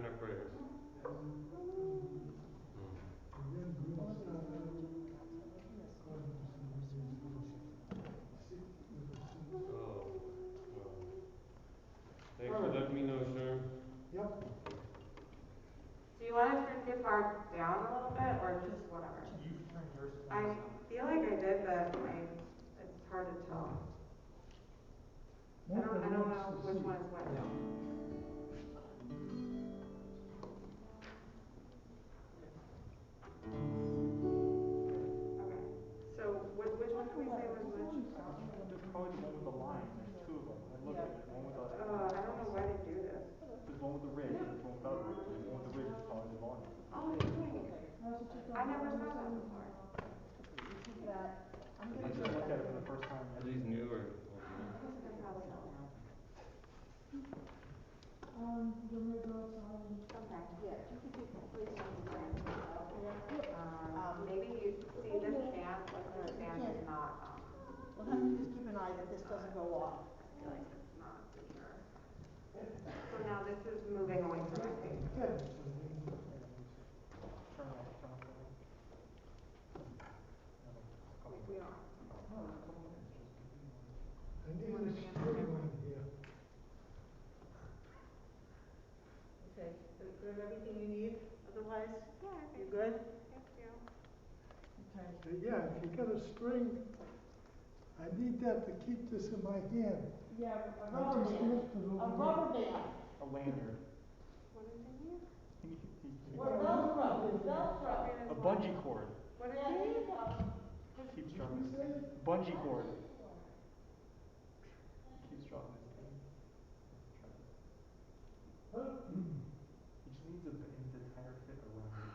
in our prayers. Oh, well. Thanks for letting me know, Sherm. Yep. Do you want to turn the guitar down a little bit, or just whatever? You turn yours I down. feel like I did, but it's hard to tell. I don't know which one is what. Yeah. Okay. So which one did we say was which? There's probably the one with the line. There's two of them. I looked at it. One with the. I don't know why they do this. There's one with the ridge. There's one without the ridge. The one with the ridge is probably the volume. Oh, you're doing it. I never saw that before. I just looked at it for the first time. Are these new or? That probably helps. You may go outside. Okay. Yeah, you could do please out here. Maybe you see this fan, like this fan is not. We'll have to just keep an eye that this doesn't go off. I feel like it's not secure. So now this is moving away from my face. Good. Turn off. We don't. I need a spring on here. Okay, so you have everything you need, otherwise, Yeah, I you're think good? Thank you. Okay. Yeah, if you got a string, I need that to keep this in my hand. Yeah, a I rubber just band, lifted it a over rubber band, A lanyard. What is in here? or Velcro. A bungee cord. What is Yeah, there you it? go. Keeps dropping his thing. Bungee cord. Keeps dropping his thing. He just needs a tighter fit around it.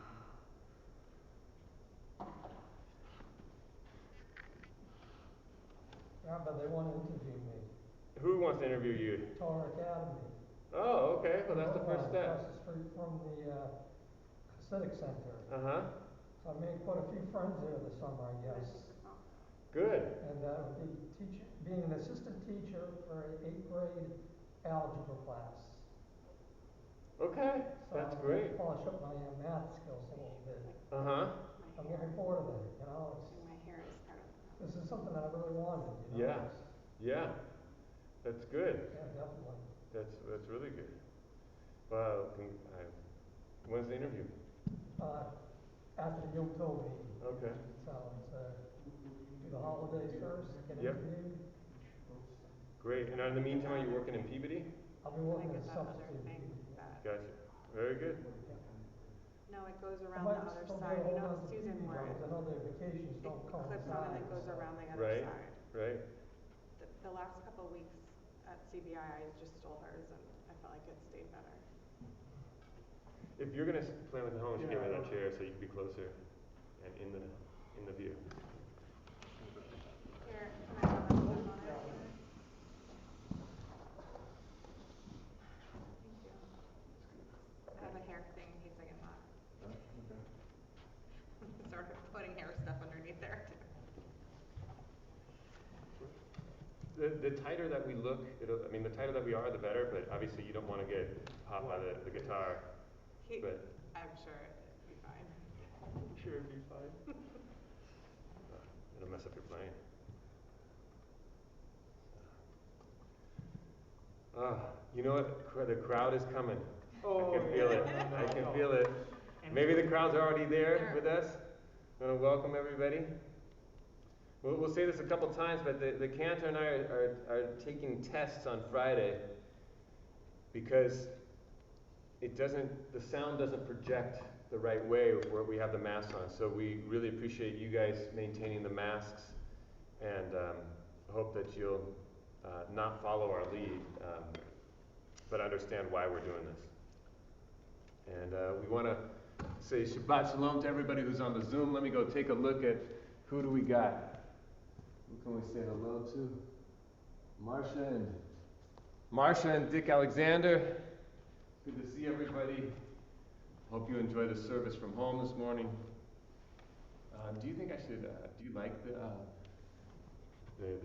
Yeah, but they want to interview me. Who wants to interview you? Tar Academy. Oh, okay. Well, that's the first Across step. the street from the Civic Center. Uh-huh. So I made quite a few friends there this summer, I guess. Good. And would be being an assistant teacher for an 8th grade algebra class. Okay. So That's I'm great. gonna polish up my math skills a little bit. Uh-huh. I'm looking forward to it, you know. And my hair is kind of. This is something that I really wanted, you know. Yeah. Yeah. That's good. Yeah, definitely. That's really good. Well, when's the interview? After the Yom Tov meeting. Okay. So it's do the holidays first, get Yep. interviewed. Great. And in the meantime, are you working in Peabody? I'll be working Like as a that other substitute. thing that. Gotcha. Very good. No, it goes I around might the other still be side. able You to know, hold on to Susan, TV where jobs. I know their vacations it don't clips on and then goes coincide, around the other Right. side. Right. The last couple of weeks at CBI, I just stole hers, and I felt like it stayed better. If you're gonna play with the home, you should get rid of that chair so you can be closer and in the view. Here, can I have that stuff on it? Thank you. I have a hair thing in case I get hot. Okay. Sort of putting hair stuff underneath there too. The tighter that we look, the tighter that we are, the better. But obviously, you don't want to get hot by the guitar. But I'm sure it'd be fine. I'm sure it'd be fine. It'll mess up your playing. You know what? The crowd is coming. Oh, I can feel it. I can feel it. Maybe the crowd's already there with us. I want to welcome everybody. We'll say this a couple times, but the cantor and I are taking tests on Friday because the sound doesn't project the right way where we have the masks on. So we really appreciate you guys maintaining the masks, and hope that you'll not follow our lead, but understand why we're doing this. And we want to say Shabbat Shalom to everybody who's on the Zoom. Let me go take a look at who do we got. Who can we say hello to? Marsha and Dick Alexander. Good to see everybody. Hope you enjoy the service from home this morning. Do you think I should? Do you like the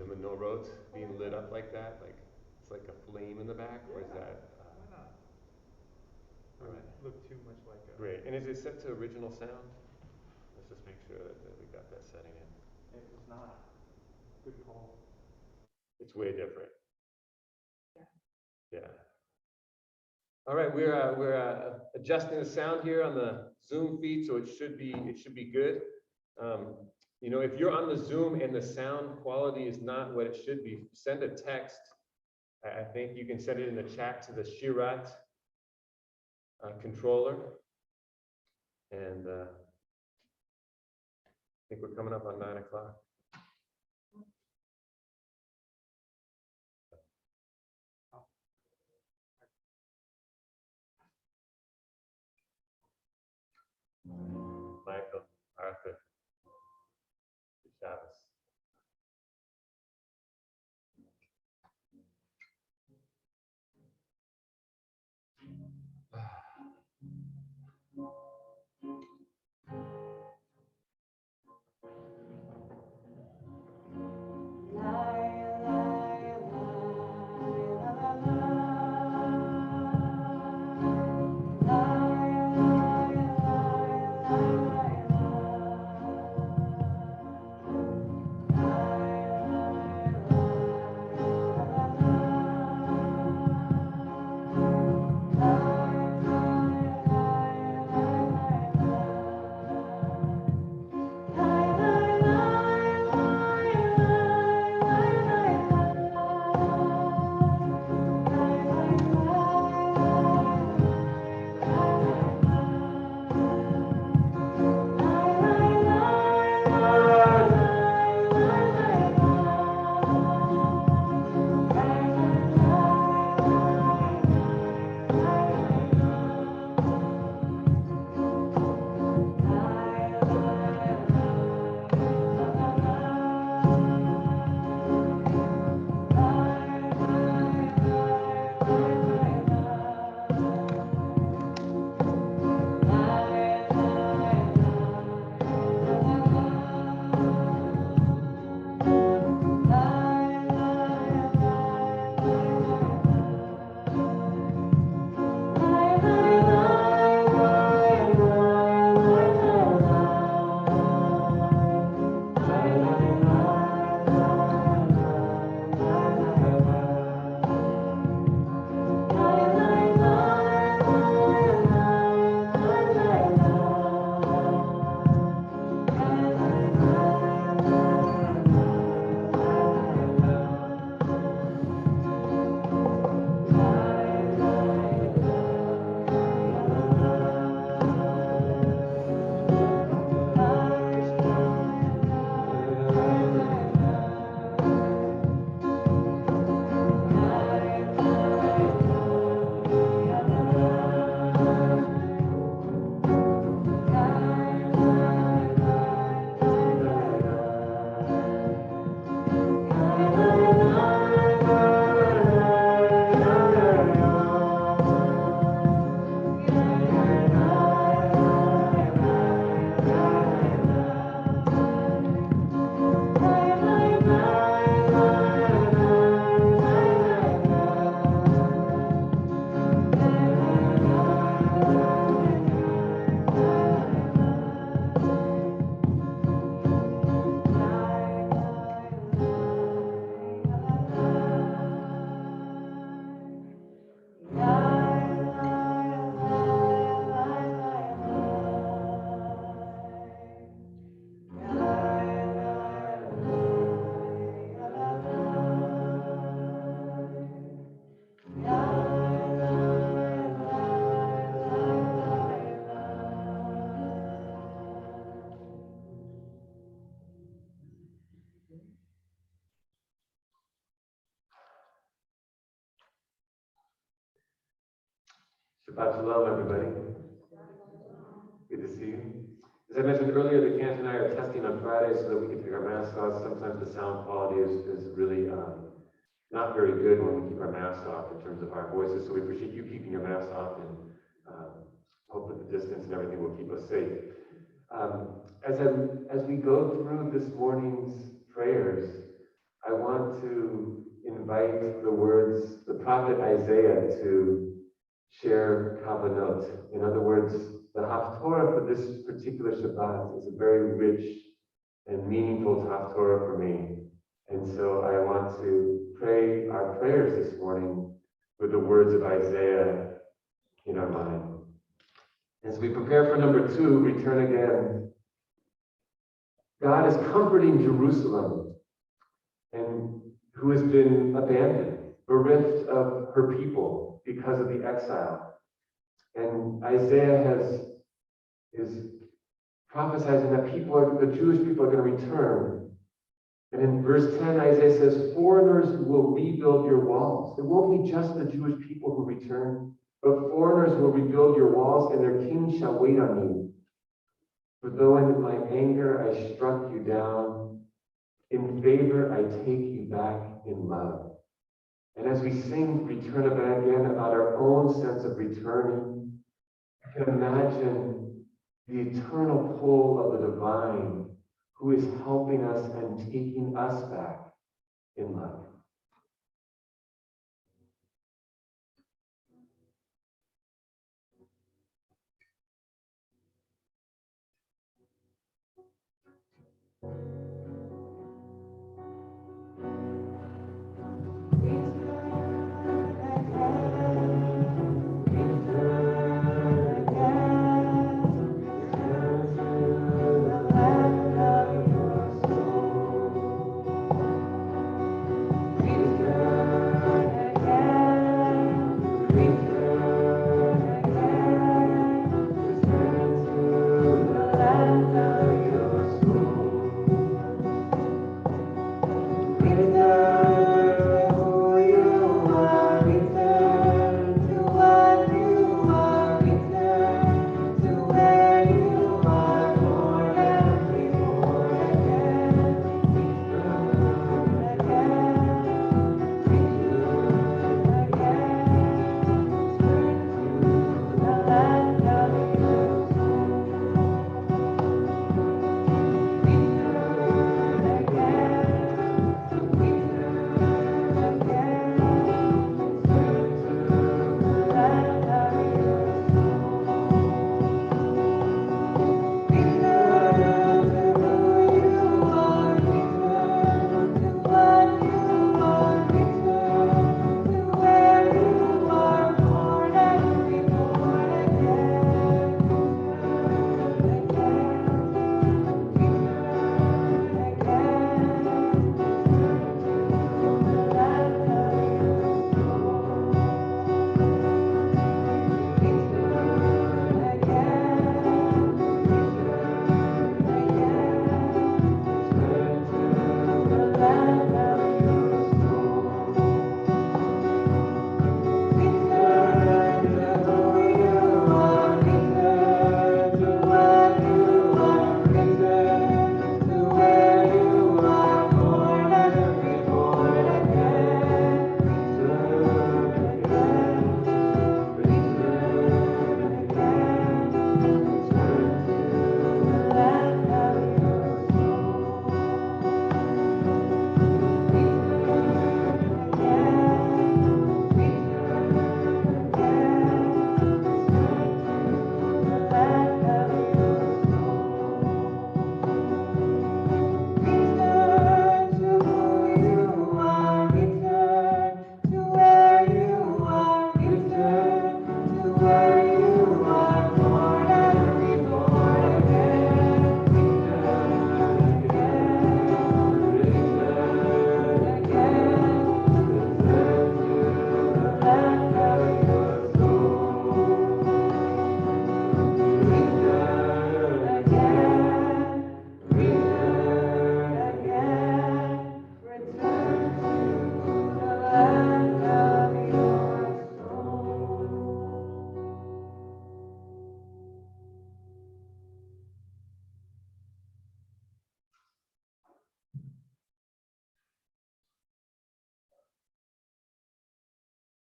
menorahs being lit up like that? Like it's like a flame in the back, or is that? All right. look too much like a. Great. And is it set to original sound? Let's just make sure that we got that setting in. It was not. Good call. It's way different. Yeah. Yeah. All right, we're adjusting the sound here on the Zoom feed, so it should be good. You know, if you're on the Zoom and the sound quality is not what it should be, send a text. I think you can send it in the chat to the Shirat controller. And I think we're coming up on 9 o'clock. Michael, Arthur, Shabbos. Shabbat Shalom, everybody. Good to see you. As I mentioned earlier, the Cantor and I are testing on Friday so that we can take our masks off. Sometimes the sound quality is really not very good when we keep our masks off in terms of our voices. So we appreciate you keeping your masks off, and hope that the distance and everything will keep us safe. As we go through this morning's prayers, I want to invite the words, the prophet Isaiah, to share kavanot. In other words, the Haftorah for this particular Shabbat is a very rich and meaningful Haftorah for me. And so I want to pray our prayers this morning with the words of Isaiah in our mind. As we prepare for number 2, return again, God is comforting Jerusalem, and who has been abandoned, bereft of her people because of the exile. And Isaiah is prophesying that the Jewish people are going to return. And in verse 10, Isaiah says, foreigners will rebuild your walls. It won't be just the Jewish people who return, but foreigners will rebuild your walls, and their king shall wait on you. For though in my anger I struck you down, in favor I take you back in love. And as we sing Return again about our own sense of returning, I can imagine the eternal pull of the divine who is helping us and taking us back in love.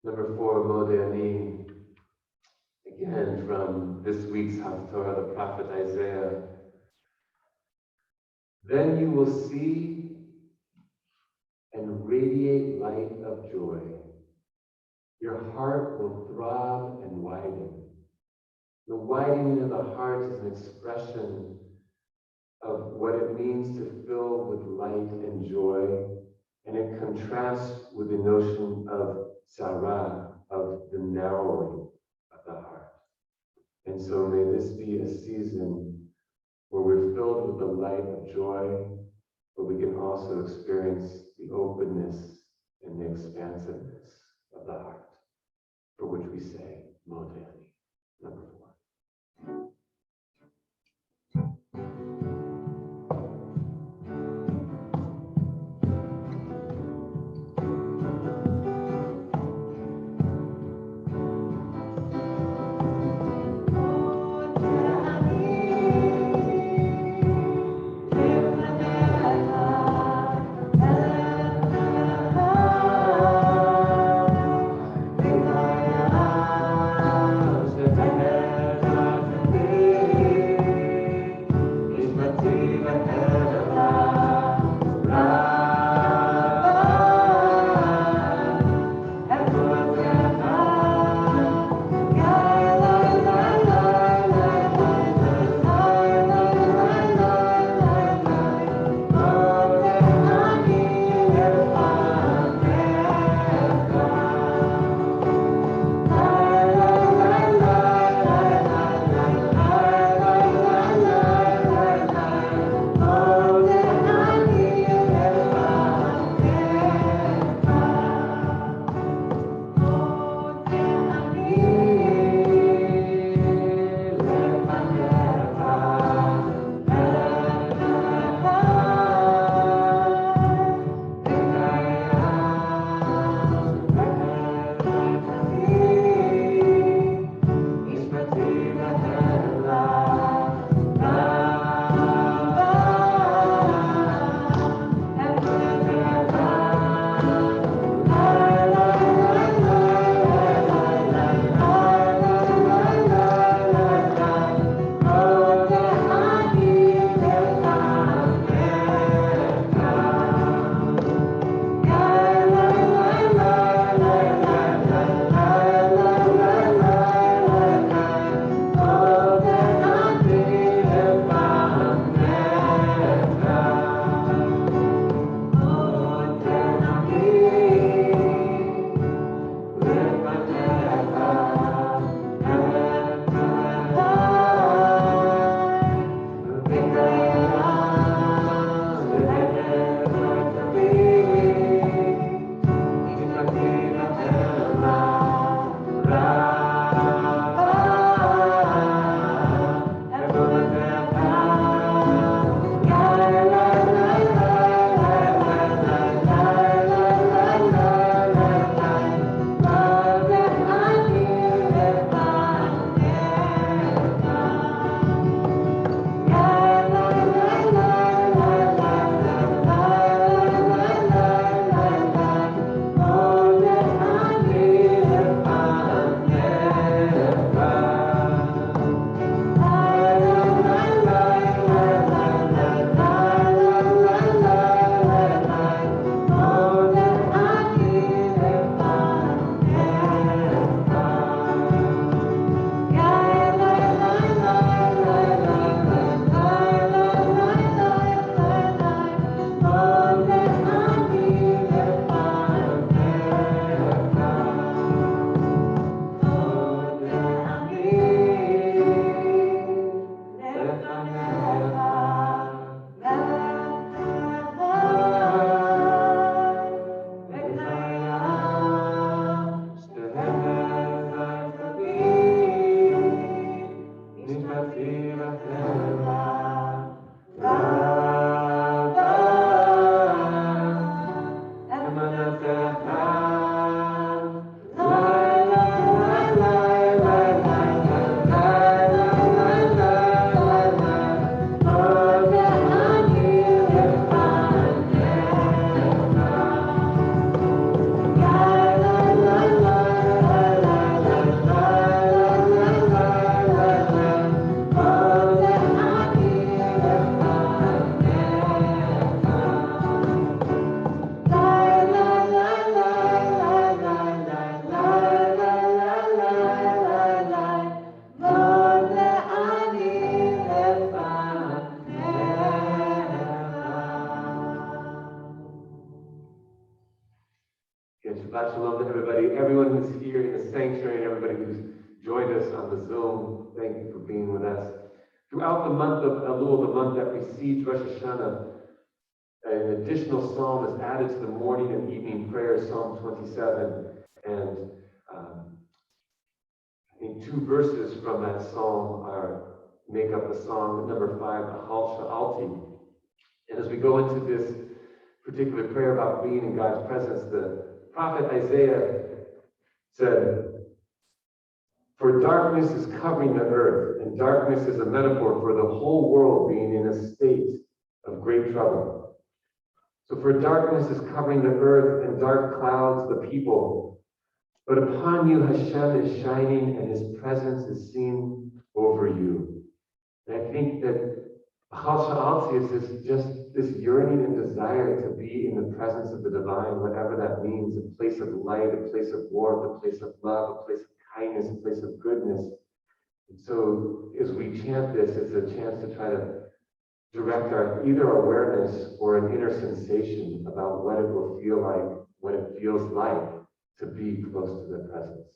Number 4, Modeh Ani, again from this week's Haftorah, the prophet Isaiah. Then you will see and radiate light of joy. your heart will throb and widen. The widening of the heart is an expression of what it means to fill with light and joy, and it contrasts with the notion of sarah, of the narrowing of the heart. And so may this be a season where we're filled with the light of joy, but we can also experience the openness and the expansiveness of the heart, for which we say, Modani, number 4. Shabbat Shalom to everybody, everyone who's here in the sanctuary, and everybody who's joined us on the Zoom. Thank you for being with us. Throughout the month of Elul, the month that precedes Rosh Hashanah, an additional psalm is added to the morning and evening prayer, Psalm 27. And I think 2 verses from that psalm make up the song number 5, Ahal Sha'alti. And as we go into this particular prayer about being in God's presence, the prophet Isaiah said, "For darkness is covering the earth, and darkness is a metaphor for the whole world being in a state of great trouble. So for darkness is covering the earth, and dark clouds the people. But upon you Hashem is shining, and his presence is seen over you." And I think that Achal Sha'alti is just this yearning and desire to be in the presence of the divine, whatever that means, a place of light, a place of warmth, a place of love, a place of kindness, a place of goodness. And so as we chant this, it's a chance to try to direct our either awareness or an inner sensation about what it will feel like, what it feels like to be close to the presence.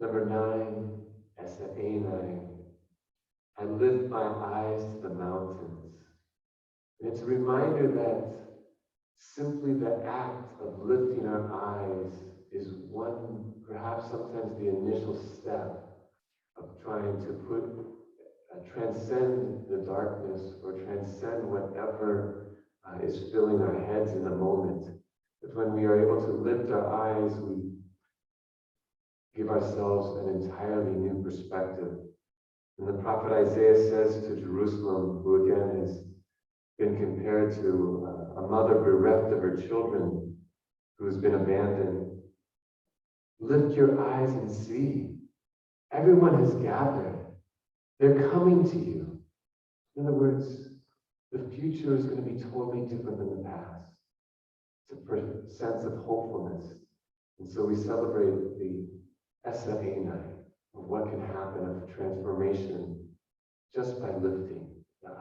Number 9, Esa-9. I lift my eyes to the mountains. And it's a reminder that simply the act of lifting our eyes is one, perhaps sometimes the initial step of trying to transcend the darkness or transcend whatever is filling our heads in the moment. But when we are able to lift our eyes, we give ourselves an entirely new perspective. And the prophet Isaiah says to Jerusalem, who again has been compared to a mother bereft of her children who has been abandoned, lift your eyes and see. Everyone has gathered. They're coming to you. In other words, the future is going to be totally different than the past. It's a sense of hopefulness. And so we celebrate the Esa-Einai of what can happen of transformation just by lifting the eyes.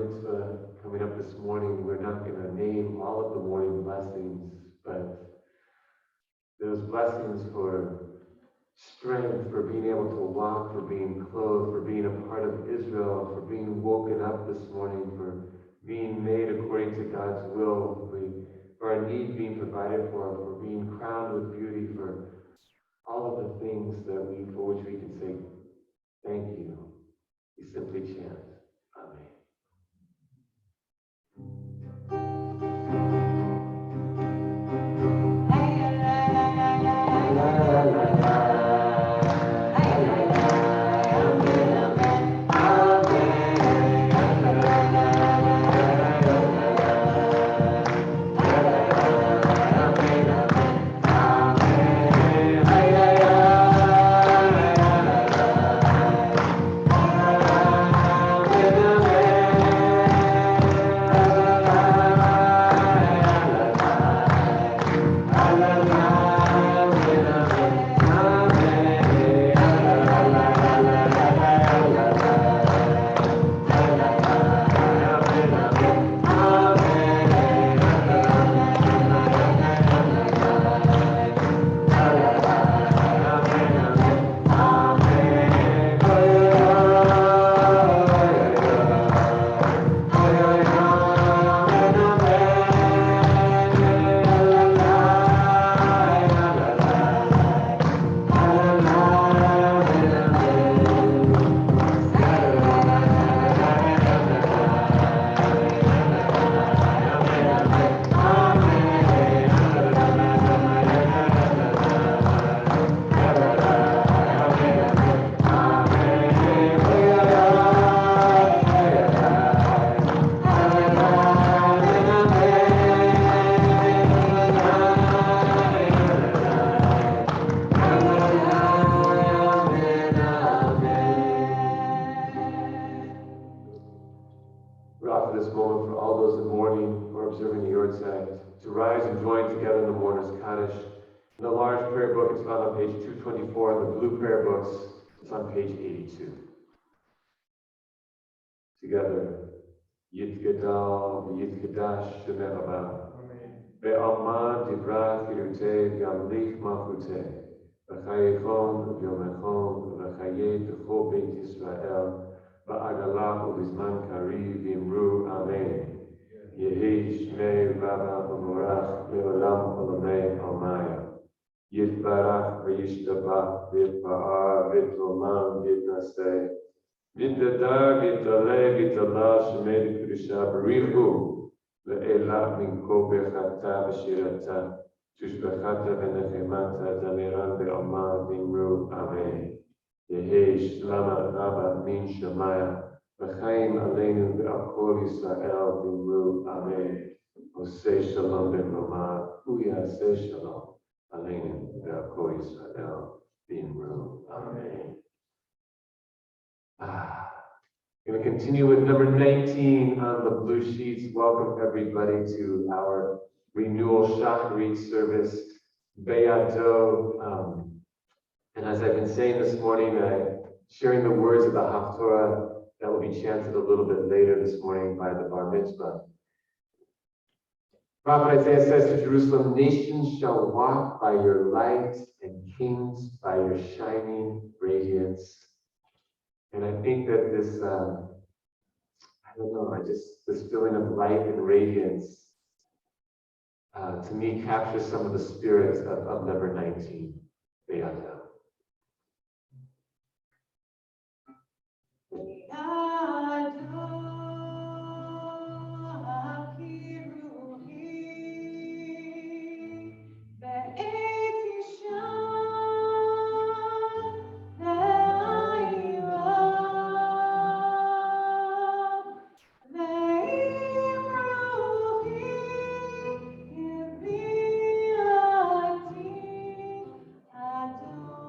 mitzvah coming up this morning, we're not going to name all of the morning blessings, but those blessings for strength, for being able to walk, for being clothed, for being a part of Israel, for being woken up this morning, for being made according to God's will, for our needs being provided for being crowned with beauty, for all of the things for which we can say thank you. We simply chant, Amen. We offer this moment for all those in mourning or observing the Yortzeit to rise and join together in the mourner's Kaddish. In the large prayer book, it's found on page 224. The blue prayer books, it's on page 82. Together, Yitgadal, Yitgadash, Shemerabah. Be'alma divrach yiruteh, v'amlich malchuteh. V'chayichon, v'yomechon, v'chayeh b'chol Beit Yisrael. Ba'agalah u'bizman kariv v'imru Amen. Yehi shmei Rabba u'morach le'olam olamei almaya. Yitbarach v'yishtabach v'yitpa'ar v'yitolman v'yitnaseh. V'yitadar v'yitaleh v'yitalah shemei l'kedusha b'richu le'elah min kol bechata v'shirata tushbechata v'nechemata damiran be'alma v'imru Amen. Yehi shlama rabba min shamaya v'chaim aleinu v'akol Yisrael v'imru Amen. Oseh shalom ben Roma uyaseh shalom aleinu v'akol Yisrael v'imru Amen. Going to continue with number 19 on the blue sheets. Welcome everybody to our renewal Shacharit service, Be'ado. And as I've been saying this morning, sharing the words of the Haftorah that will be chanted a little bit later this morning by the Bar Mitzvah. Prophet Isaiah says to Jerusalem, nations shall walk by your light and kings by your shining radiance. And I think that this, this feeling of light and radiance, to me, captures some of the spirits of number 19, Be'ado. Adonai.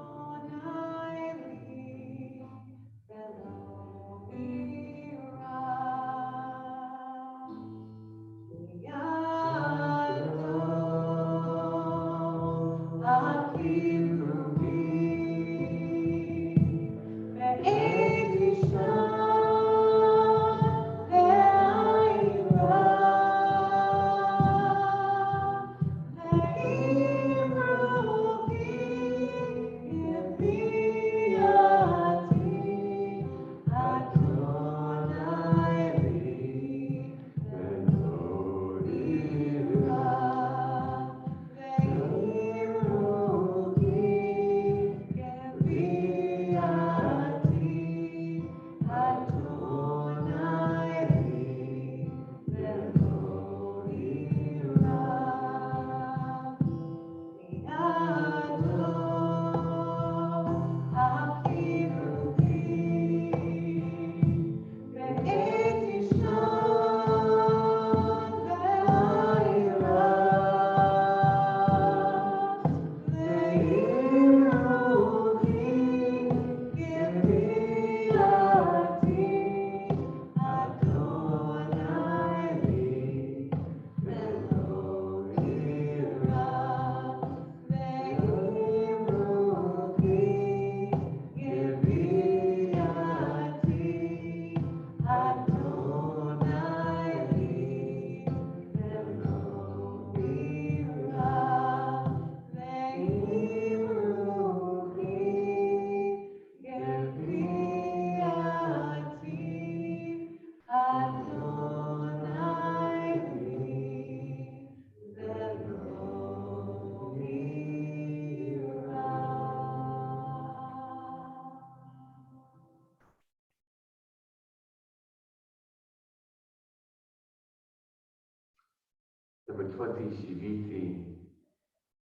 20 Shiviti.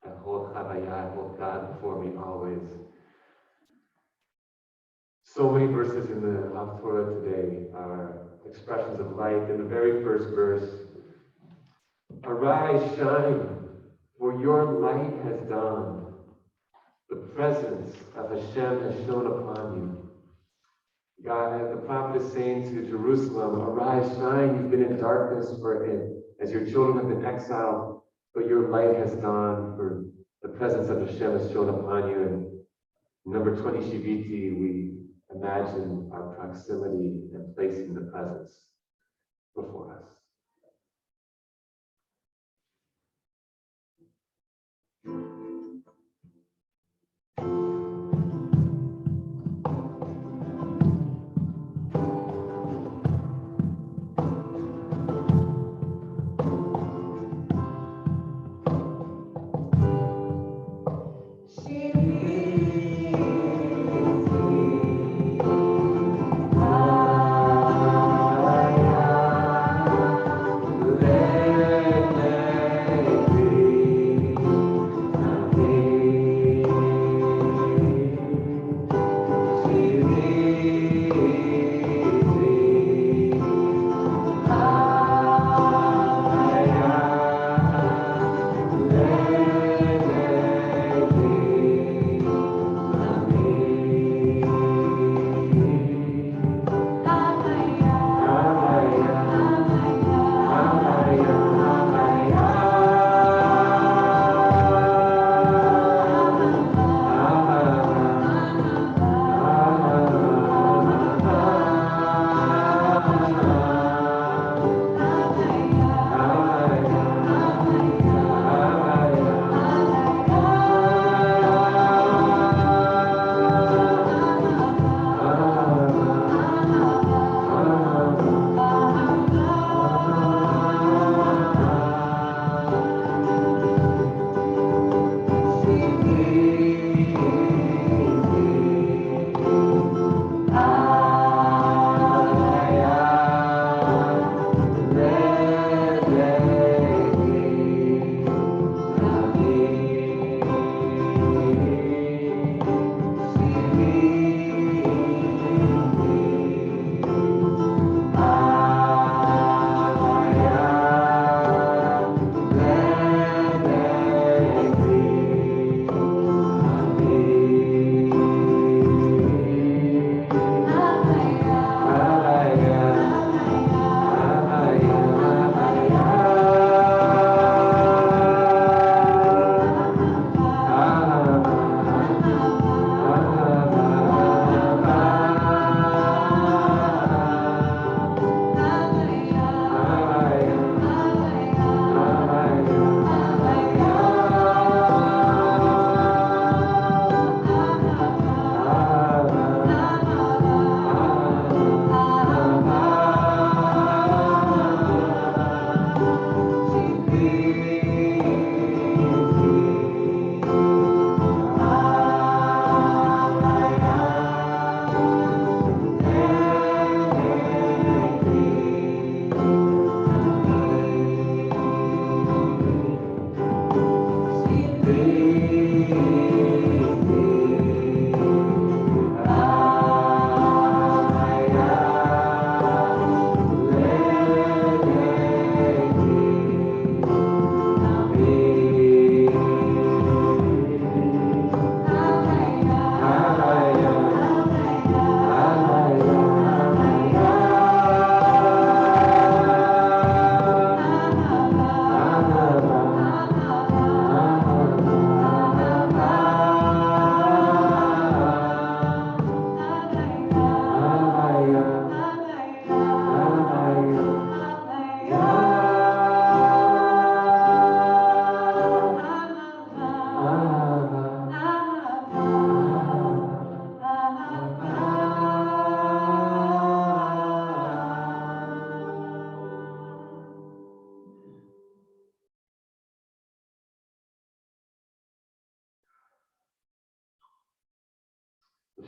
I hold Chavaya, I hold God before me always. So many verses in the Haftorah today are expressions of light. In the very first verse, arise, shine, for your light has dawned. The presence of Hashem has shone upon you. God, the prophet is saying to Jerusalem, arise, shine, you've been in darkness as your children have been exiled, but your light has dawned, for the presence of Hashem has shone upon you. And number 20 Shiviti, we imagine our proximity and placing the presence before us.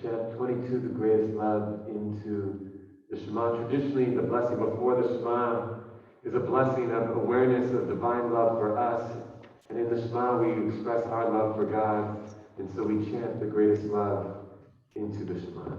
Chant 22, the greatest love, into the Shema. Traditionally, the blessing before the Shema is a blessing of awareness of divine love for us. And in the Shema, we express our love for God. And so we chant the greatest love into the Shema.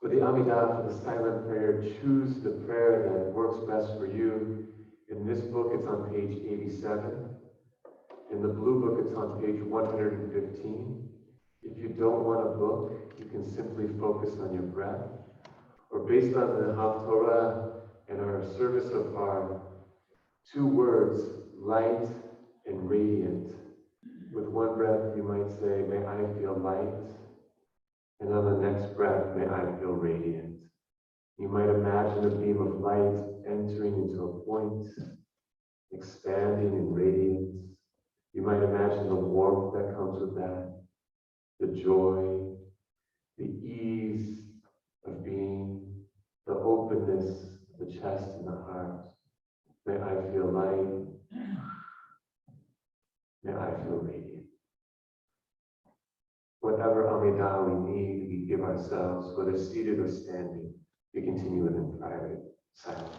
For the Amidah, for the silent prayer, choose the prayer that works best for you. In this book, it's on page 87. In the blue book, it's on page 115. If you don't want a book, you can simply focus on your breath. Or based on the Haftorah and our service so far, 2 words, light and radiant. With one breath, you might say, may I feel light. And on the next breath, may I feel radiant. You might imagine a beam of light entering into a point, expanding in radiance. You might imagine the warmth that comes with that, the joy, the ease of being, the openness, the chest and the heart. May I feel light. May I feel radiant. Whatever Amidah we need, we give ourselves, whether seated or standing. We continue in private silence.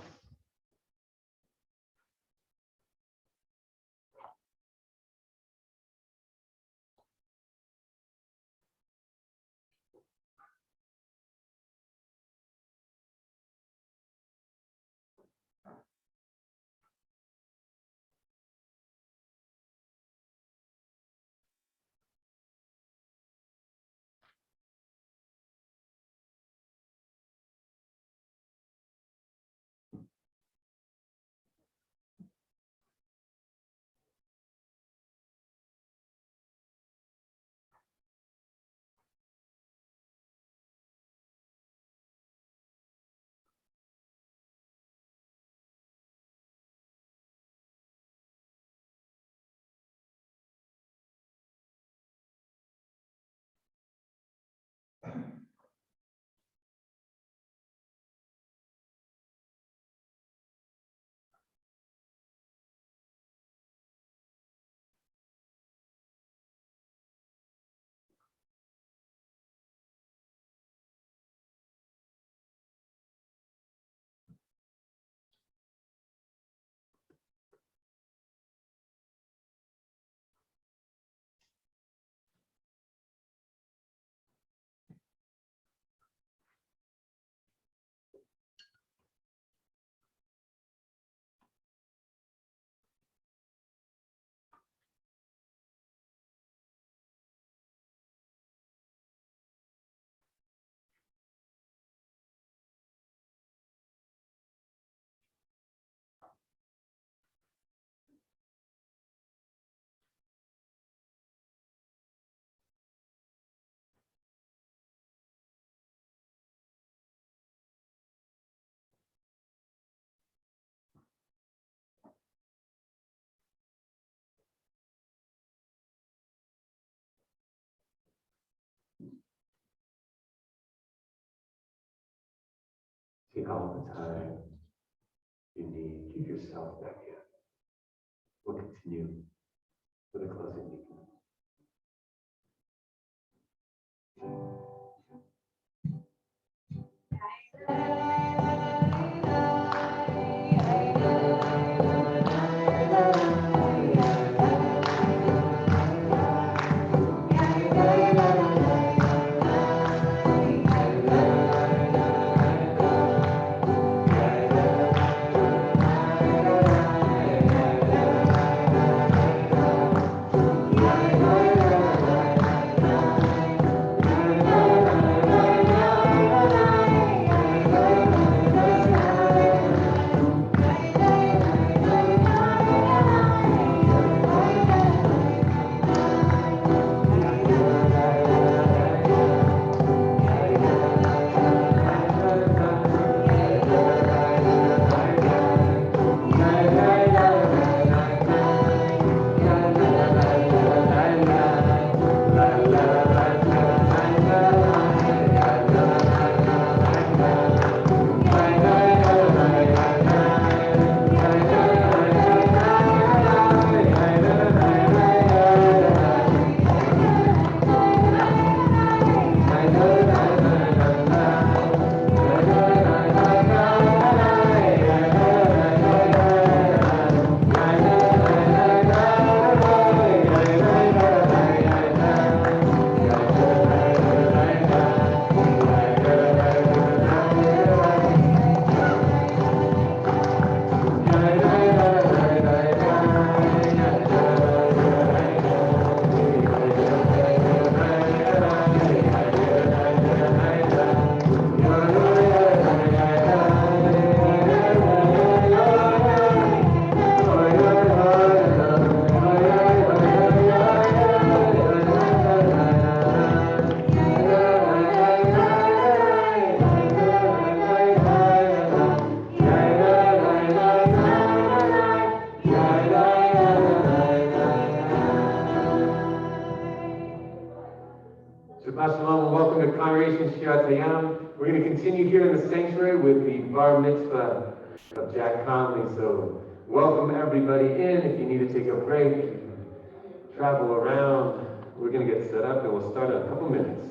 take all the time you need. Keep yourself back in. We'll continue with a closing meeting. Shabbat Shalom and welcome to Congregation Shirat Hayam. We're going to continue here in the sanctuary with the Bar Mitzvah of Jack Conley. So welcome everybody in. If you need to take a break, you can travel around. We're going to get set up and we'll start in a couple minutes.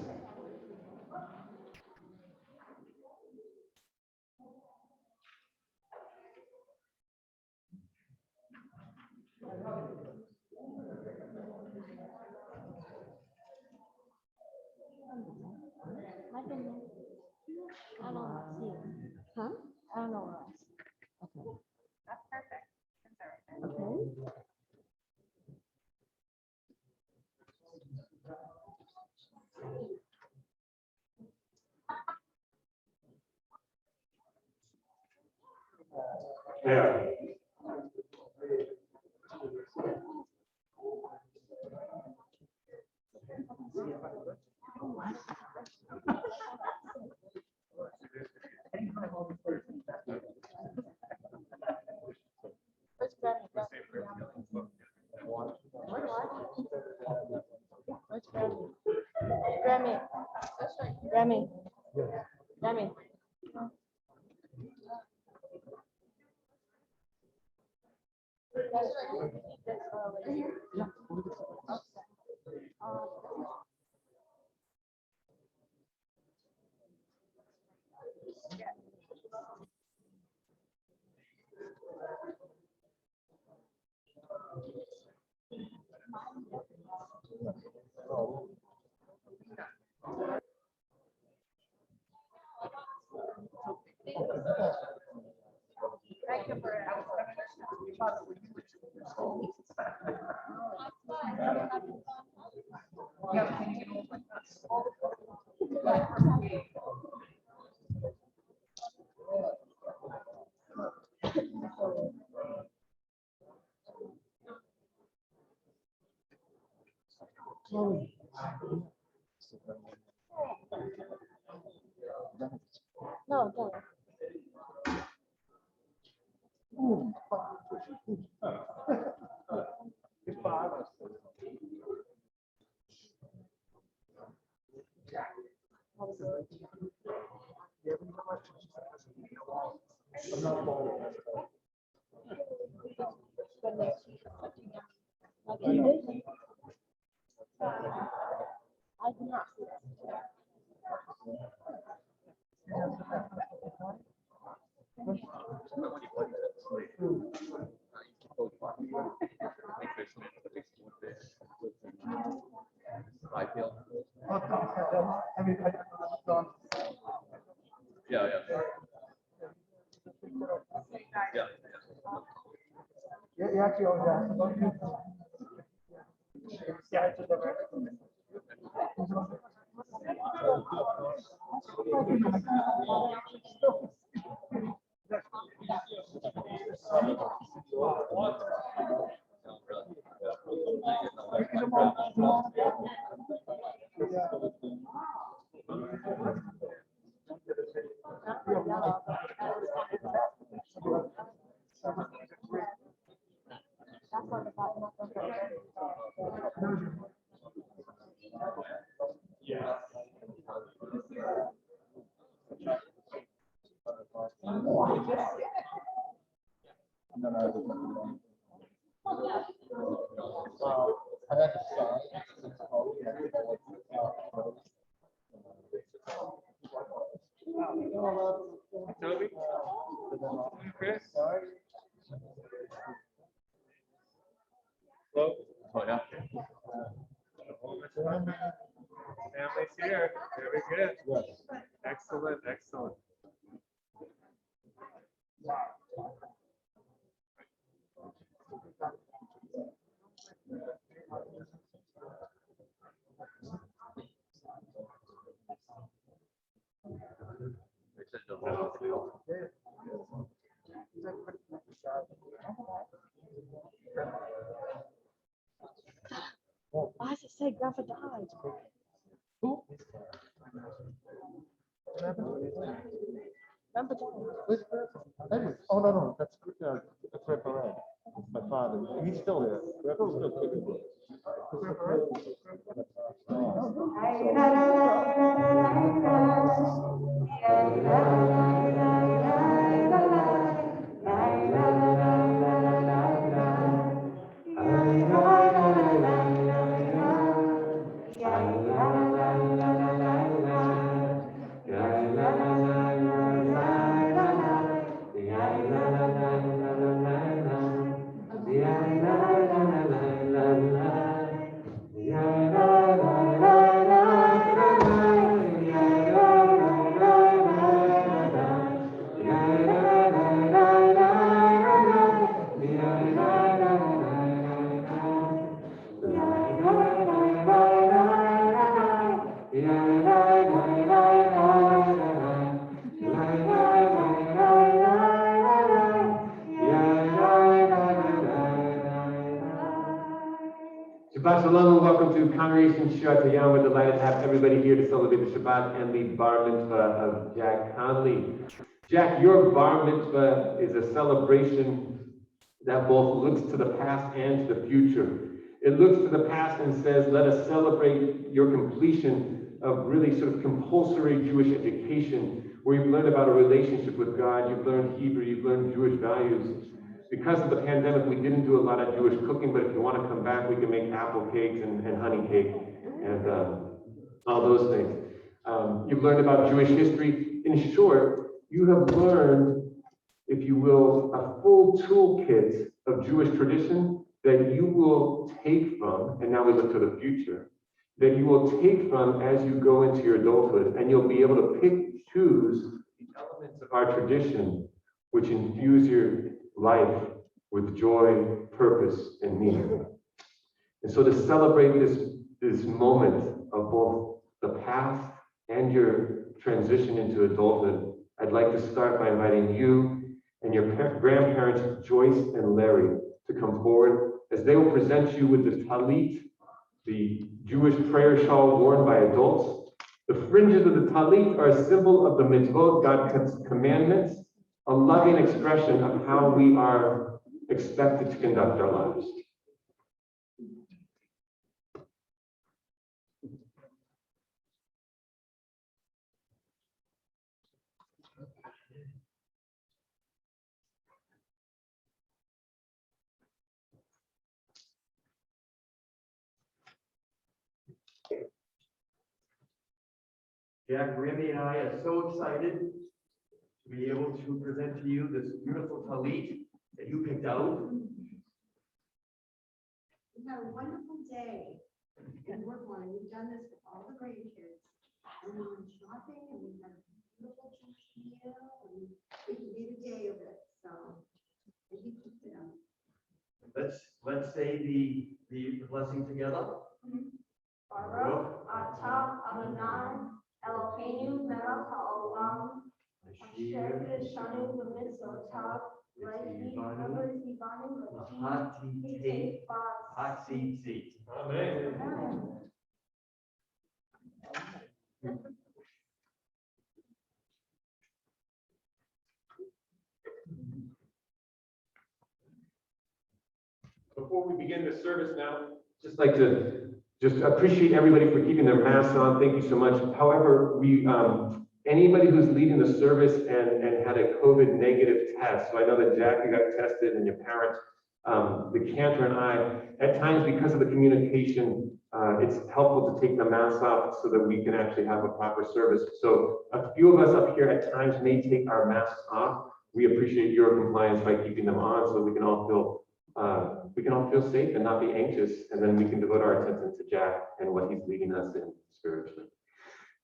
I don't see it. Huh? I don't know where else. Okay. That's perfect. That's all right. Okay. Yeah. Grammy. Grammy. No, don't. I'm not part of that. I do not see that. I feel. I mean, I've gone. Yeah. You actually always ask about you. Yeah, it's just Toby? Chris? Hello? Oh, yeah. Family's here. Very good. Excellent, excellent. Why does it say Grandpa died? Grandpa died. Oh, no, that's Grandpa Ray. My father. He's still there. Grandpa's still kicking. Shabbat Shalom and welcome to Congregation Shirat Hayam. We're delighted to have everybody here to celebrate the Shabbat and the Bar Mitzvah of Jack Conley. Jack, your Bar Mitzvah is a celebration that both looks to the past and to the future. It looks to the past and says, let us celebrate your completion of really sort of compulsory Jewish education, where you've learned about a relationship with God, you've learned Hebrew, you've learned Jewish values. Because of the pandemic, we didn't do a lot of Jewish cooking, but if you want to come back, we can make apple cakes and honey cake and all those things. You've learned about Jewish history. In short, you have learned, if you will, a full toolkit of Jewish tradition that you will take from, and now we look to the future, that you will take from as you go into your adulthood, and you'll be able to pick, choose the elements of our tradition which infuse your life with joy, purpose, and meaning. And so to celebrate this moment of both the past and your transition into adulthood, I'd like to start by inviting you and your grandparents, Joyce and Larry, to come forward as they will present you with the talit, the Jewish prayer shawl worn by adults. The fringes of the talit are a symbol of the mitzvot, God's commandments, a loving expression of how we are expected to conduct our lives. Jack, Remy, and I are so excited to be able to present to you this beautiful talit that you picked out. We had a wonderful day in Brookline. We've done this for all the grandkids. And we went shopping and we had a beautiful church meal and we made a day of it. So, and he took it out. Let's say the blessing together. Baruch atah Adonai Eloheinu melech haolam asher kiddushanu b'mitzvotav v'yivanu v'hi Hatzitzi. Amen. Before we begin the service now, just like to appreciate everybody for keeping their masks on. Thank you so much. However, anybody who's leading the service and had a COVID negative test, so I know that Jackie got tested and your parents, the cantor and I, at times because of the communication, it's helpful to take the mask off so that we can actually have a proper service. So a few of us up here at times may take our masks off. We appreciate your compliance by keeping them on so we can all feel safe and not be anxious, and then we can devote our attention to Jack and what he's leading us in spiritually.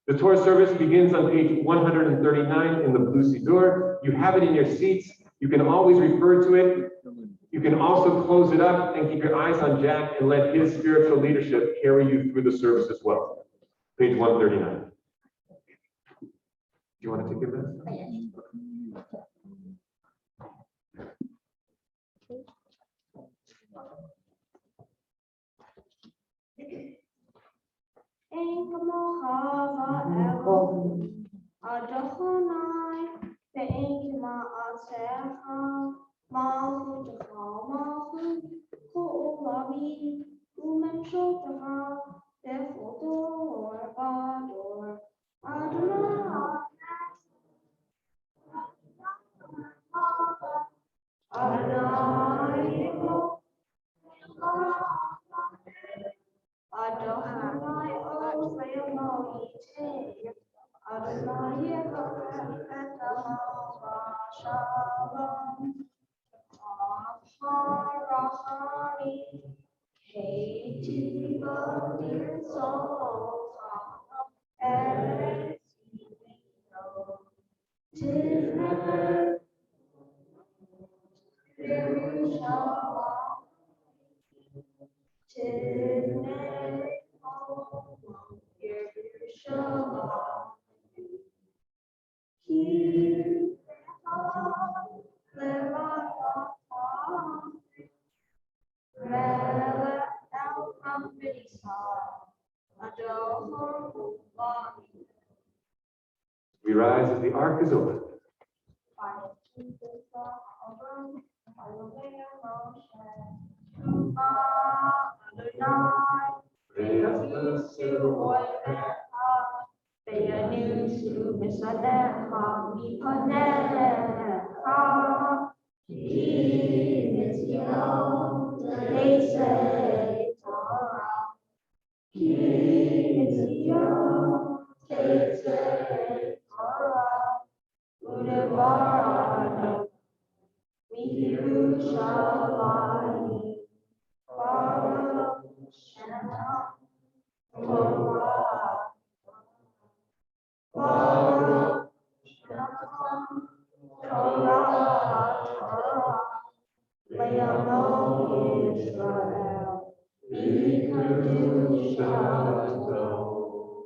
The Torah service begins on page 139 in the Blue Siddur. You have it in your seats. You can always refer to it. You can also close it up and keep your eyes on Jack and let his spiritual leadership carry you through the service as well. Page 139. Do you want to take it, Beth? Ein kamocha va'el Adonai ve'en kema'asecha malchutecha malchut ko'olami u'memshotecha bechol dor v'dor Adonai Adonai Adonai Olam Yiteh Adonai Yevarech et Ahava Shalom Aharachani Heitiva Tirsocha Eretz Yisrael Tivnei Yerushalayim Tivnei Yerushalayim Ki Levatam Melech El Hamidisah Adonai We rise as the ark is opened.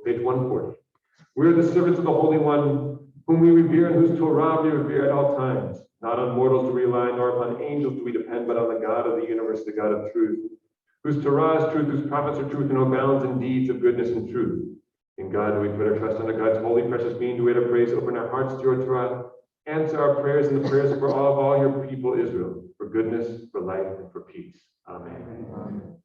Page 140. We are the servants of the Holy One, whom we revere and whose Torah we revere at all times. Not on mortals do we rely, nor upon angels do we depend, but on the God of the universe, the God of truth, whose Torah is truth, whose prophets are truth, and who abounds in deeds of goodness and truth. In God do we put our trust, under God's holy, precious being do we utter praise, open our hearts to your Torah, answer our prayers and the prayers for all your people Israel, for goodness, for life, and for peace. Amen.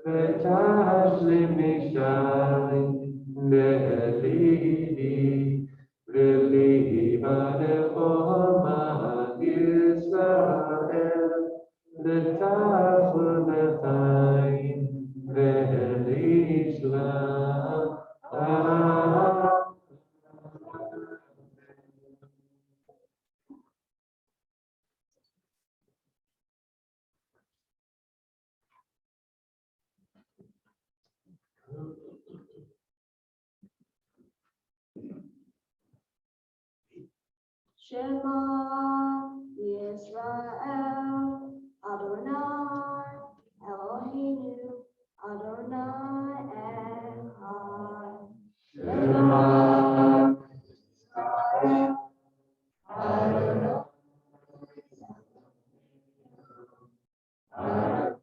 ותשלים נשארי לליבי, וליבה לחומת ישראל, לטף ולחיים ולשלם. Shema Yisrael, Adonai Eloheinu, Adonai Echad. Shema Yisrael, Adonai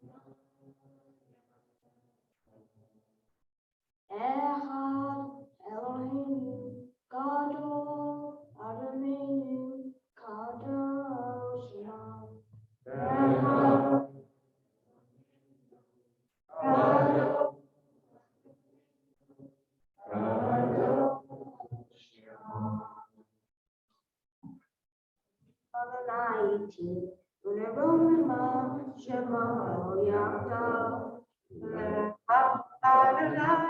Echad, Eloheinu, Gadol, Adonai, Kadosh Shem. Echad, Gadol, Kadosh Shem. Adonai iti, uneroma, Shema Yachdav, Adonai.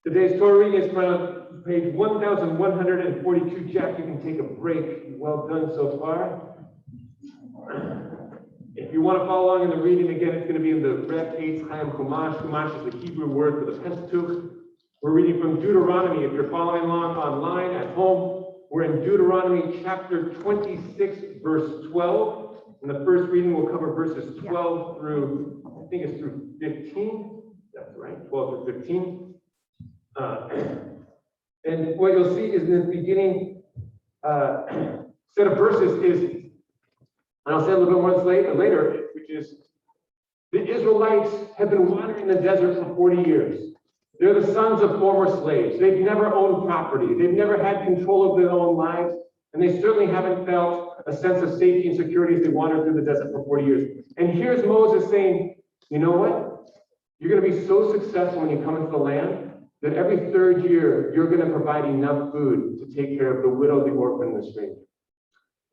Today's Torah reading is from page 1142. Jack, you can take a break. Well done so far. If you want to follow along in the reading, again, it's going to be in the Reb Eitz Chaim Chumash. Chumash is the Hebrew word for the Pentateuch. We're reading from Deuteronomy. If you're following along online at home, we're in Deuteronomy chapter 26, verse 12. And the first reading will cover verses 12 through, I think it's through 15. That's right, 12 through 15. And what you'll see is in the beginning set of verses is, and I'll say a little bit more later, which is, the Israelites have been wandering in the desert for 40 years. They're the sons of former slaves. They've never owned property. They've never had control of their own lives. And they certainly haven't felt a sense of safety and security as they wandered through the desert for 40 years. And here's Moses saying, you know what? You're going to be so successful when you come into the land that every third year, you're going to provide enough food to take care of the widow, the orphan, and the stranger.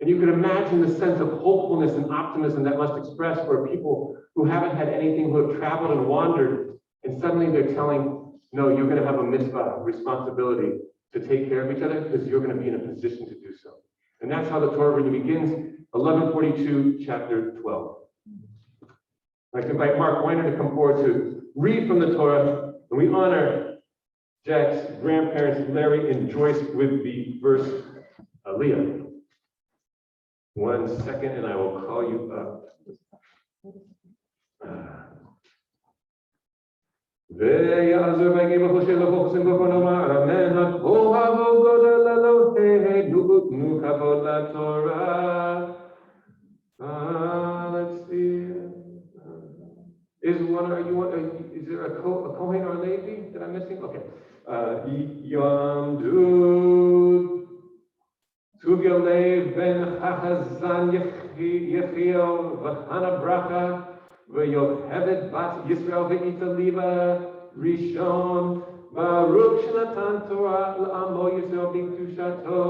And you can imagine the sense of hopefulness and optimism that must express for people who haven't had anything, who have traveled and wandered, and suddenly they're telling, no, you're going to have a mitzvah responsibility to take care of each other because you're going to be in a position to do so. And that's how the Torah reading begins, 1142, chapter 12. I'd like to invite Mark Weiner to come forward to read from the Torah, and we honor Jack's grandparents, Larry and Joyce, with the first Aliyah. 1 second, and I will call you up. ויעזור ויגיב בחושי לחוכסים בכל אמן הכל הבוא גודל אלוהי נו כבוד לתורה. Let's see. Is there a Kohen or a Levi that I'm missing? Okay. Yom Dud Tuvia Lev ben Chachazan Yechiel v'Chana Bracha v'Yocheved Bat Yisrael v'Ita Liva Rishon Baruch Shenatan Torah l'Amo Yisrael b'Kedushato.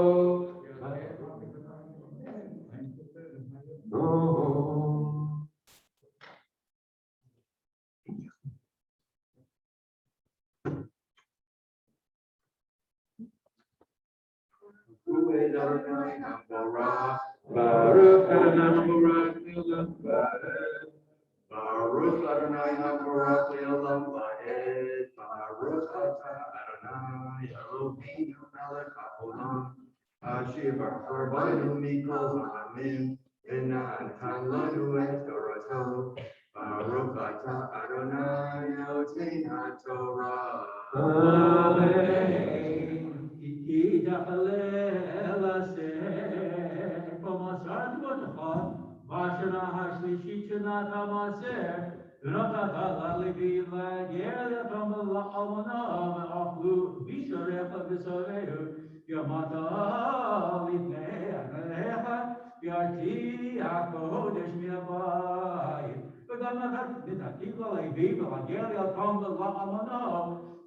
Baruch Adonai Baruch Baruch Adonai HaBarak Le'olam Va'ed. Baruch Atah Adonai Eloheinu Melech HaOlam. Asher B'Harbaynu Mikol Ha'amim. V'natan Lanu Et Torato. Baruch Atah Adonai Noten HaTorah. Amen. בשנה השלישית שנת המעשר, ונתת ללוי להגר יתם לאלמנה, ואכלו בשעריך ובשעריהו, ימת לפני עיניך, וירתיע הקודש מהבית. וגם נתתי ללוי להגר יתם לאלמנה,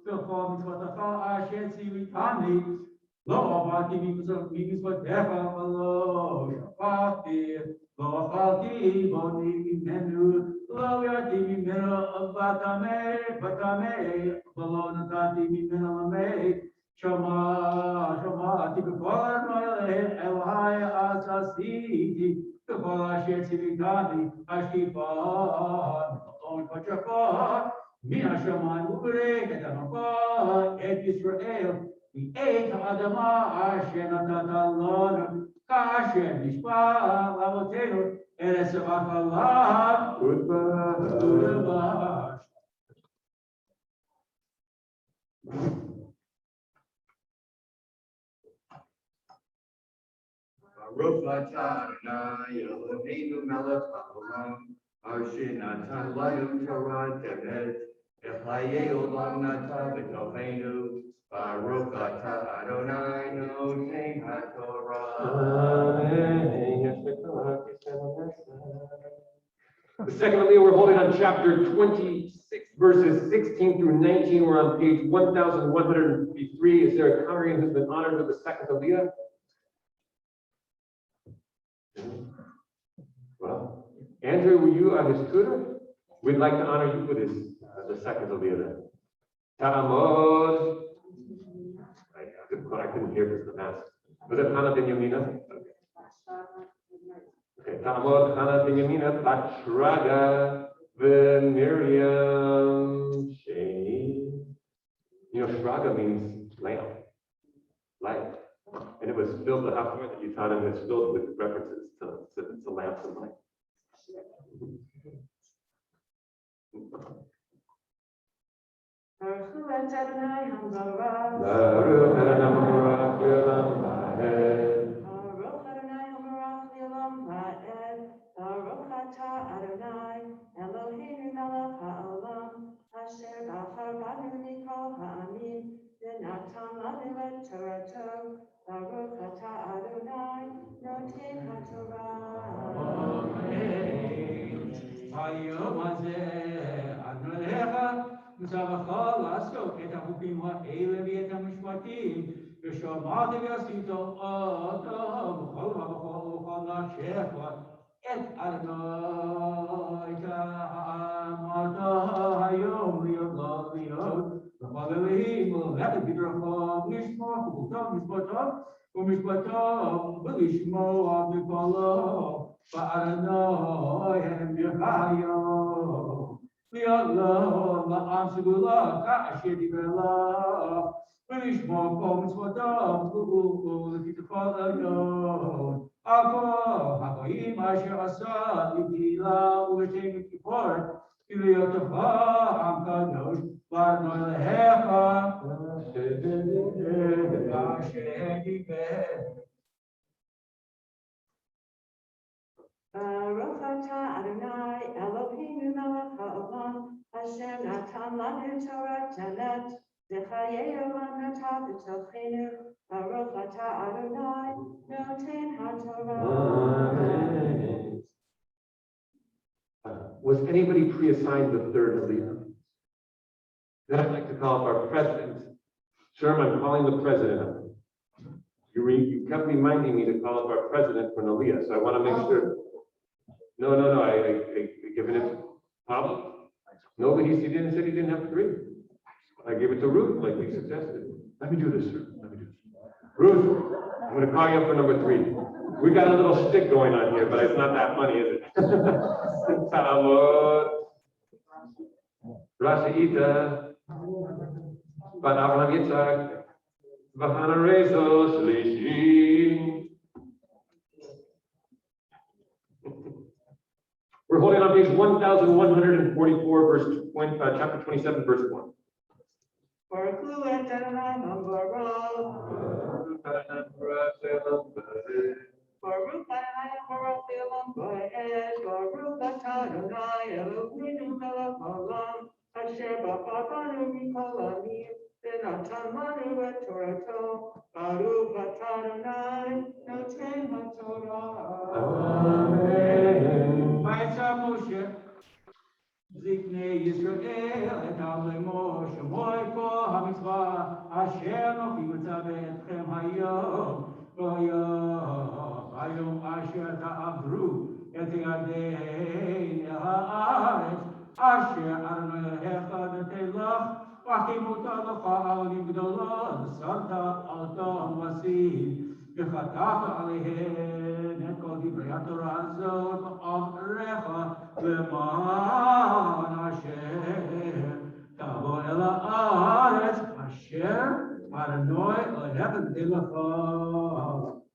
וכל מצוותך אשר ציוויתני, לא עברתי ממצוותיך ולא שפטתי. לא אכלתי בוני ממנו, לא ירדתי ממנו בטמא, ולא נתתי ממנו למת. שמעתי בכל אדוני אלוהי אז עשיתי, בכל אשר ציוויתני השקיפות, ולא קודשך, מן השמיים וברך את המפה, את ישראל, ואת האדמה אשר נתת לנו. כאשר נשבע לאבותינו ארץ וחלב ודבש. Baruch atah Adonai Eloheinu melech haolam, asher natan lanu Torah temet, v'chayei olam natan b'tocheinu. Baruch atah Adonai noten haTorah. The second Aliyah we're holding on chapter 26, verses 16 through 19. We're on page 1153. Is there a congregant who's been honored with the second Aliyah? Well, Andrew, were you his tutor? We'd like to honor you with the second Aliyah. Ta'amod. I couldn't hear because of the mask. Was it Hannah ben Yamina? Okay, Ta'amod Hannah ben Yamina, Bat Shraga, Miriam Shani. You know, Shraga means lamp, light. And it was filled, the Haftarah that you taught him is filled with references to lamps and light. Baruch Adonai HaBarak. Baruch Adonai HaBarak Le'olam Va'ed. Baruch Adonai HaBarak Le'olam Va'ed. Baruch Atah Adonai Eloheinu melech haolam, asher b'achar banu mikol ha'amim, v'natan lanu et Torato. Baruch Atah Adonai noten haTorah. היום הזה אדונך מצווך לעשות את החוקים האלה ואת המשפטים, ושמעתי ועשית אותו בכל ובכל נפשך, את אדוני אמרת היום להיות וחללים וללכת בדרכיו, לשמוע חוקותיו ומשפטיו ולשמוע בקולו. Ba'adonai hem yirchayo, ויאללה לעם סגולה כאשר דיבר לה ולשמוע כל מצוותיו ולפי כל עליון הכל הגויים אשר עשה לגדילה ולשם כיפור ולהיותך עם קדוש בארנו אלוהיך אשר דיבר Baruch atah Adonai Eloheinu melech haolam Hashem natan lanu Torah janet Zechayei olam natav v'tochenu Baruch atah Adonai noten haTorah. Amen. Was anybody pre-assigned the third leader? Then I'd like to call up our president. Sherm, I'm calling the president up. You kept reminding me to call up our president for Nalia, so I want to make sure. No, I given it to Pablo. No, but he said he didn't have three. I gave it to Ruth, like we suggested. Let me do this, sir. Ruth, I'm going to call you up for number 3. We got a little stick going on here, but it's not that funny, is it? Talamot, Rashaita, Bat Abraham Yitzhak, Vahana Rezo, Shlishi. We're holding on page 1144, verse 20, chapter 27, verse 1. Baruch et Adonai Baruch. Baruch Adonai Baruch Elam Baed. Baruch atah Adonai Eloheinu melech haolam Asher b'chadanu mikol amim v'natan lanu et Torato. Baruch atah Adonai noten haTorah. Amen. Vayetza Moshe Ziknei Yisrael et Avnei Moshe Moiko HaMitzvah Asher Nochi Mitzaveh Etchem Hayom Hayom Asher Ta'avru Et Yadein El Haaretz Asher Adonai Elohecha Notei Lach V'Achimota Lecha Avodim Gdolot V'Sarta Alton Vasim וחטאת עליהן את כל דברי התורה הזאת בעברך למען אשר תבוא אל הארץ אשר אדוני אלוהיך נותן לך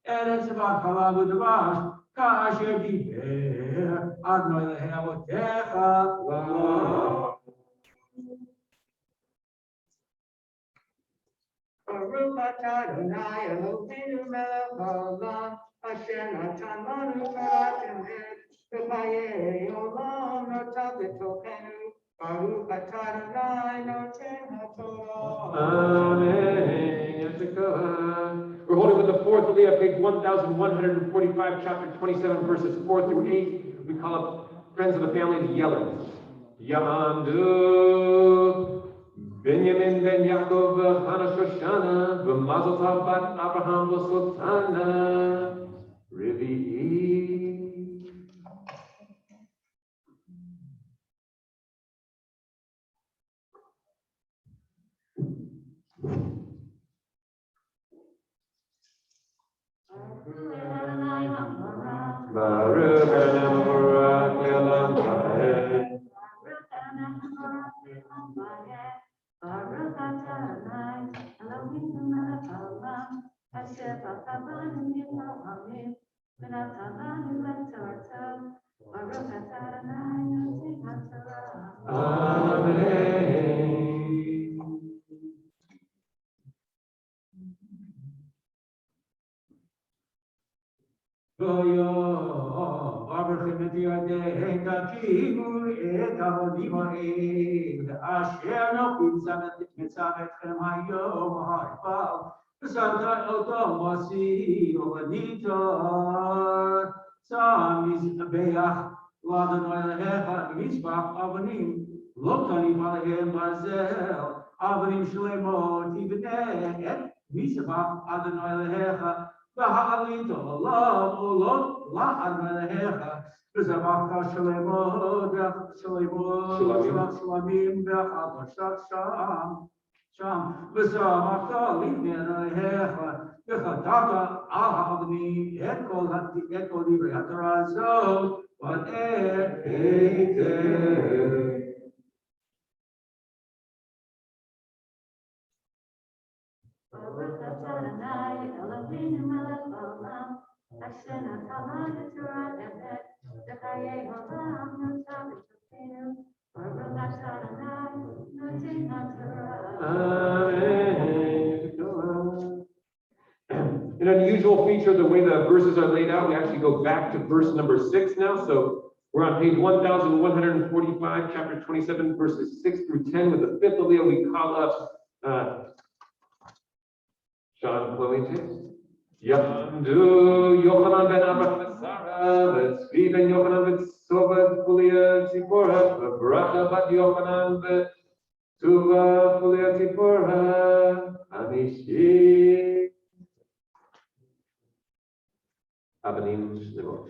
ארץ זבת חלב ודבש כאשר דיבר אדוני אלוהי אבותיך לך. Baruch atah Adonai Eloheinu melech haolam Asher natan lanu Torah janet v'chayei olam notav v'tochenu Baruch atah Adonai noten haTorah. Amen. We're holding with the fourth Aliyah, page 1145, chapter 27, verses 4 through 8. We call up friends of the family the Yellers. Yamandu. Benjamin ben Yaakov Hana Shoshana V'Mazel Tov bat Abraham V'Sultana Rivi'i. Baruch Adonai Baruch Le'olam Vaed. Baruch atah Adonai Eloheinu melech haolam Asher b'chadanu mikol amim v'natan lanu et Torato. Baruch atah Adonai noten haTorah. Amen. Abraham et Yadeh takimu et avodim ha'ed asher nochi mitzavetchem hayom ha'ifal v'sarta otam v'asi u'vanitar tzam mizbeach l'Adonai Elohecha mitzvah avonim lo tanim alehem barzel avonim shlemot ivnei et mitzvah Adonai Elohecha V'ha'alito olav olot la'adonai Elohecha v'zavachta shlemot shlamim v'chadoshat sham v'zavachta lifnei Elohecha v'chatata al ha'avonim et kol divrei haTorah azot v'ater heiter. Baruch atah Adonai Eloheinu melech haolam, asher natan lanu Torah emet, v'chayei olam notah b'tokenu. Baruch atah Adonai noten haTorah. An unusual feature of the way the verses are laid out, we actually go back to verse number 6 now. So we're on page 1145, chapter 27, verses 6 through 10, with the fifth Aliyah we call up Sean, Chloe, James. Yamdu Yochanan ben Abraham Sarah, Tzvi ben Yochanan ben Sobat Fulia Tzipora, Bracha bat Yochanan ben Tuva Fulia Tzipora, Amishi. Abanim Shlemot.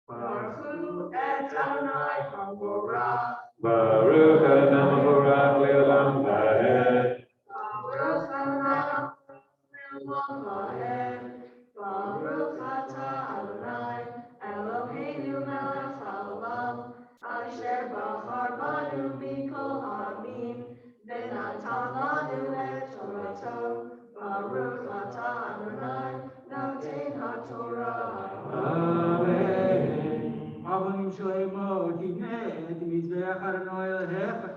Baruch Adonai Haborah. Baruch Adonai Haborah Le'olam Va'ed. Baruch Adonai Le'olam Va'ed. Baruch atah Adonai Eloheinu melech haolam, asher bachar banu mikol ha'amim, v'natan lanu et Torato. Baruch atah Adonai noten haTorah. Amen. Abonim Shlomo, Tinet, Mizbeach Adonai Elhecha,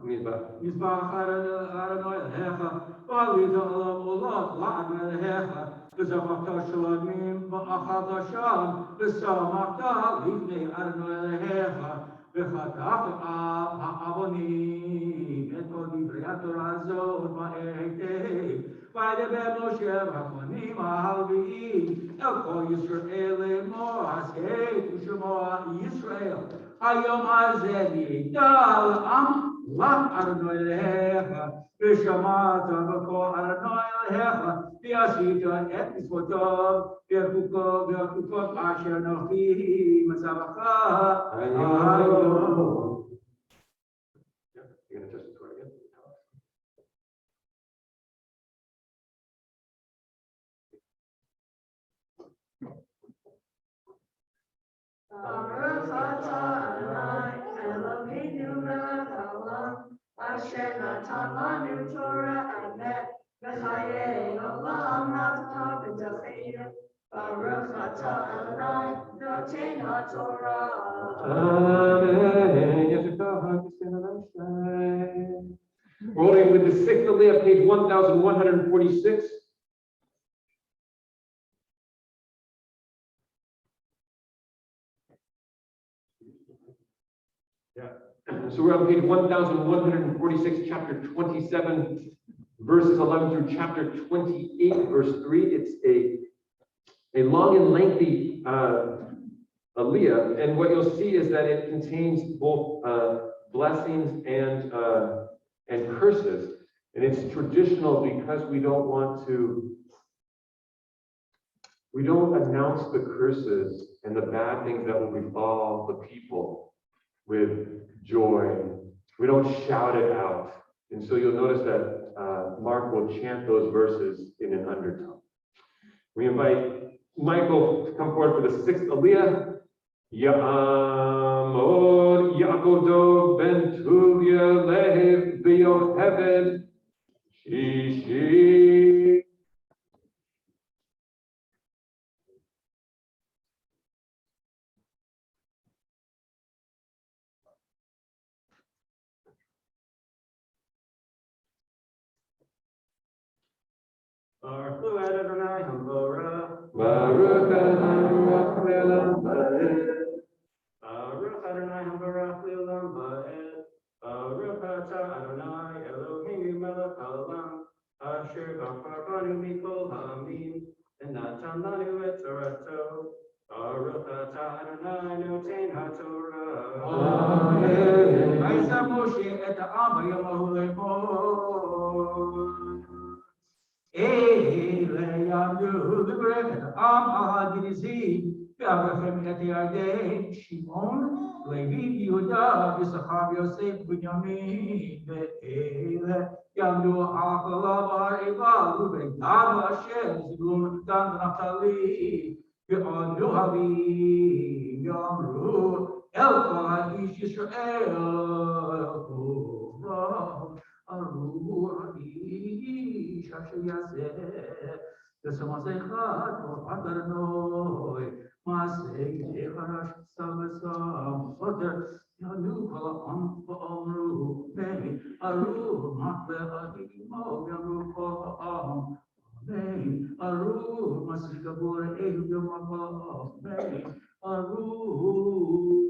Mizbeach Adonai Elhecha, Balit Olam Olot, La'ad Elhecha, V'zavachta Shalomim, V'achata Sham, V'samachta Livnei Adonai Elhecha, V'chatachta Ha'avonim, Et Kol Divrei HaTorah Azot, Va'etei, V'yedber Moshe V'chonim Ha'alvi'im, El Kol Yisrael Emo Hasei U'Shemo Yisrael Hayom Hazeh Yigdal Am Lach Adonai Elecha V'shamata V'kol Adonai Elecha V'asita Et Mitzvotav V'chukot Asher Nochi Matzavacha Hayom. You're gonna just try again? Baruch atah Adonai Eloheinu melech haolam, asher natan lanu Torah emet, v'chayei olam natan b'tokenu. Baruch atah Adonai noten haTorah. Amen. Rolling with the sixth Aliyah, page 1146. So we're on page 1146, chapter 27, verses 11 through chapter 28, verse 3. It's a long and lengthy Aliyah, and what you'll see is that it contains both blessings and curses. And it's traditional because we don't announce the curses and the bad things that will befall the people with joy. We don't shout it out. And so you'll notice that Mark will chant those verses in an undertone. We invite Michael to come forward for the sixth Aliyah. Ya'amod Yakodo ben Tuvia Lev V'Yocheved Shishi. Baruch Adonai Haborah. Baruch Adonai Le'olam Va'ed. Baruch Adonai Haborah Le'olam Va'ed. Baruch atah Adonai Eloheinu melech haolam, asher bachar banu mikol ha'amim, v'natan lanu et Torato. Baruch atah Adonai noten haTorah. Amen. Vayisa Moshe et ha'am v'yom ha'ulei Ele yamdu l'brech am ha'adinizi ועברכם את ידי שמעון, לוי, יהודה, יששכר, יוסף, בנימין, ואלה יעמדו החלה בערבה, ראובן, גד, אשר, זבולון, דן, ונפתלי, וענו הלאים, יאמרו אל כל האיש ישראל, כולם, ארור האיש אשר יעשה, ושמעשה אחד, תורת אדוני, מעשה ידי חרש סם סודר, יענו כל העם ואמרו, אמן, ארור מחלה אמו, יאמרו כל העם, אמן, ארור מסריק גבור אלו יאמרו, אמן, ארור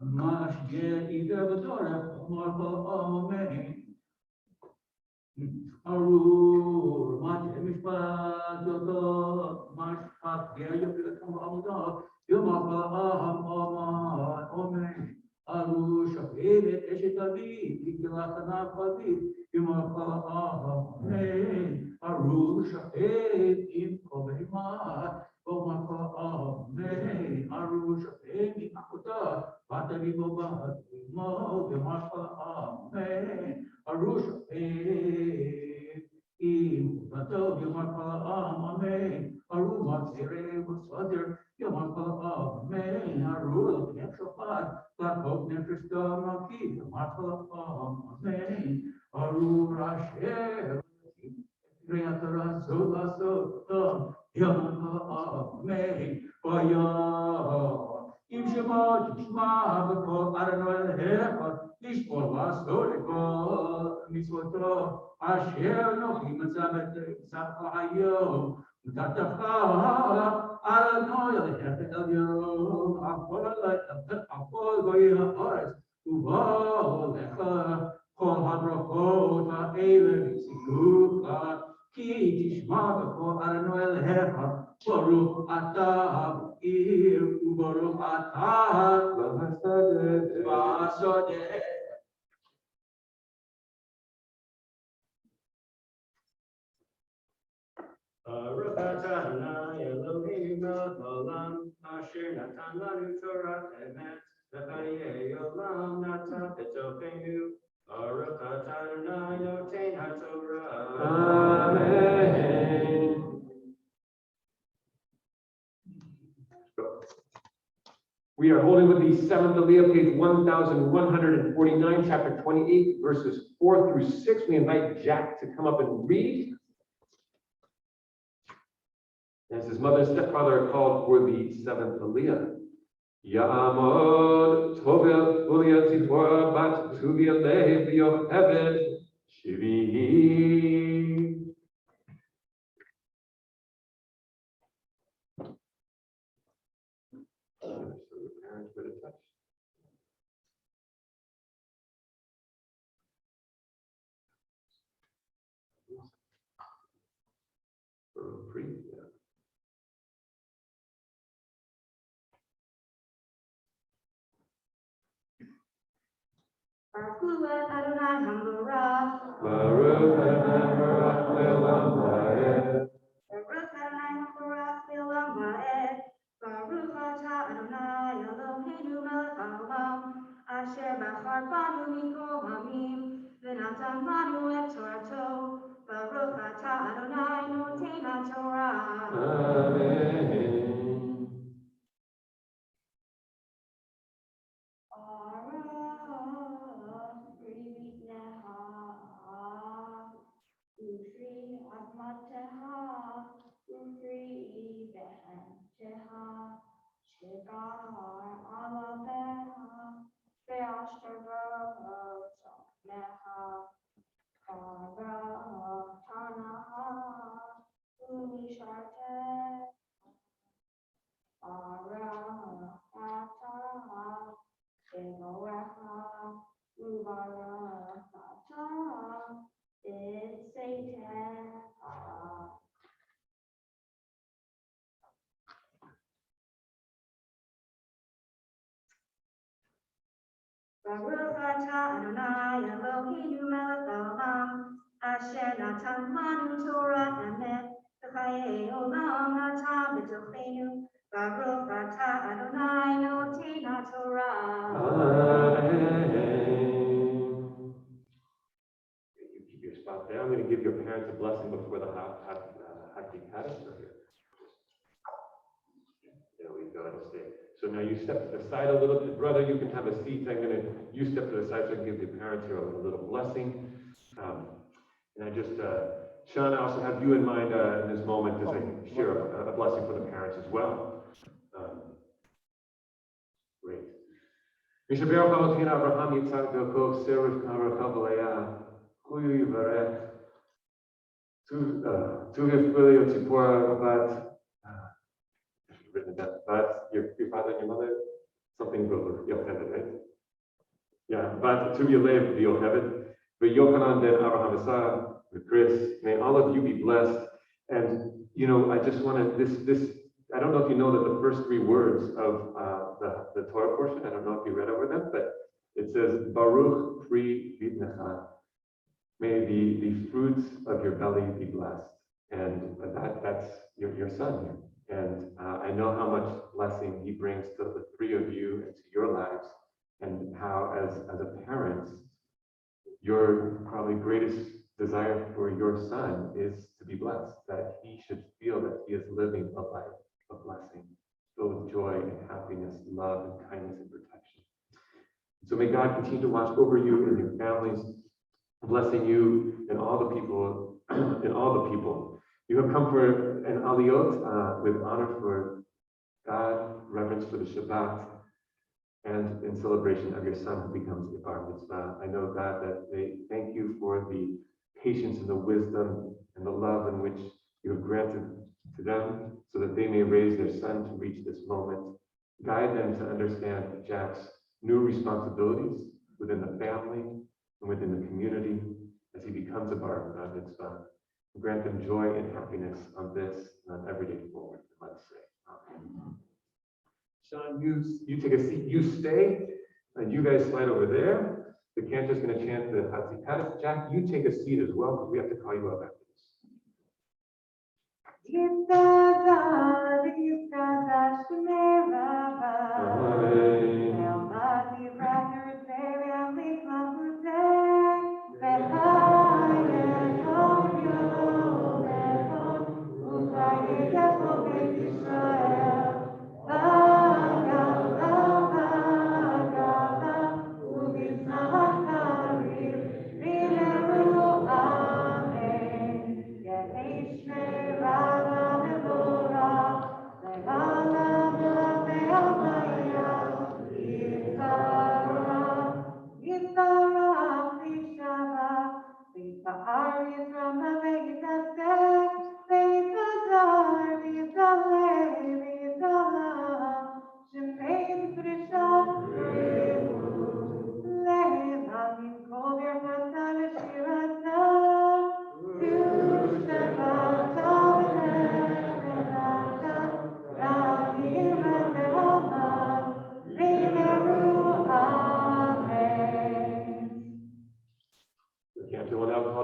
משגה אידר בתורה, אמר אמן, ארור מטה משפט אותו, משפט גאה יפלטם בעמודה, יאמר אמן, ארור שפט את אשת אביו, יקלח עיניו חביב, יאמר אמן, ארור שפט עם כל בהמה, יאמר אמן, ארור שפט עם אחותה, בת אביו ובת אמו, יאמר אמן, ארור שפט עם בתו, יאמר אמן, ארור מחזירי וסדר, יאמר אמן, ארור לוקח שופט, לחוק נפש דמקי, יאמר אמן, ארור אשר קריאת התורה זו לעשותו, יאמר אמן, אם שמות תשמע בקול אדוני אלוהיך, לשמור לעשות את כל מצוותו, אשר אנוכי מצווך היום, ונתתך אדוני אלוהיך עליון, על כל גויי הארץ, ובאו לך כל הברכות האלה יציקוך, כי תשמע בקול אדוני אלוהיך, ברוך אתה בעיר וברוך אתה בשדה. ברוך אתה אדוני אלוהינו מלך העולם, אשר נתן לנו תורת אמת, וחיי עולם נטע בתוכנו. ברוך אתה אדוני נותן התורה. Amen. We are holding with the seventh Aliyah, page 1149, chapter 28, verses 4 through 6. We invite Jack to come up and read. As his mother and stepfather are called for the seventh Aliyah. Ya'amod Tovel Ulia Tzipora Bat Tuvia Lev Yocheved Shivi. Baruch Adonai Hamburah. Baruch Adonai Baruch Le'olam Va'ed. Baruch Adonai Hamburah Le'olam Va'ed. Baruch Atah Adonai Eloheinu melech haolam, asher bachar banu mikol hamim, v'natan banu et torato. Baruch Atah Adonai noten haTorah. Amen. Ufri admateha, ufri behenteha, shigar alabeha, be'ashtara tzomneha, kara tanaha, umisharte, ara ataha, egoeha, ubara ataha, it's Satan. Baruch atah Adonai Eloheinu melech haolam, asher natan lanu Torah emet, v'chayei olam natan b'tochenu, Baruch atah Adonai Eloheinu Torah. Amen. You keep your spot there. I'm going to give your parents a blessing before the Hakikadas are here. There we go. It'll stay. So now you step to the side a little bit. Brother, you can have a seat. You step to the side so I can give your parents here a little blessing. And I just, Sean, I also have you in mind in this moment as I share a blessing for the parents as well. Great. Mishaber Chalotin Abraham Yitzhak Yaakov Serif Karachav Leah Huyu Yivarech Tu Hifilio Tzipora Rabat. Written that, but your father and your mother, something Yocheved, right? Yeah, but to Yolev Yocheved, but Yochanan ben Abraham Asar, with Chris, may all of you be blessed. And I just want to this. I don't know if you know that the first three words of the Torah portion. I don't know if you read over them, but it says Baruch Pri Vidnecha. May the fruits of your belly be blessed, and that's your son here. And I know how much blessing he brings to the three of you and to your lives, and how, as a parent, your probably greatest desire for your son is to be blessed, that he should feel that he is living a life of blessing, filled with joy and happiness, love and kindness and protection. So may God continue to watch over you and your families, blessing you and all the people, You have come for an aliyot with honor for God, reverence for the Shabbat, and in celebration of your son who becomes a bar mitzvah. I know, God, that they thank you for the patience and the wisdom and the love in which you have granted to them so that they may raise their son to reach this moment. Guide them to understand Jack's new responsibilities within the family and within the community as he becomes a bar mitzvah. Grant them joy and happiness on this and on every day forward. Let's say amen. Sean, you take a seat, you stay, and you guys slide over there. The cantor's going to chant the Hatzikadas. Jack, you take a seat as well, because we have to call you up after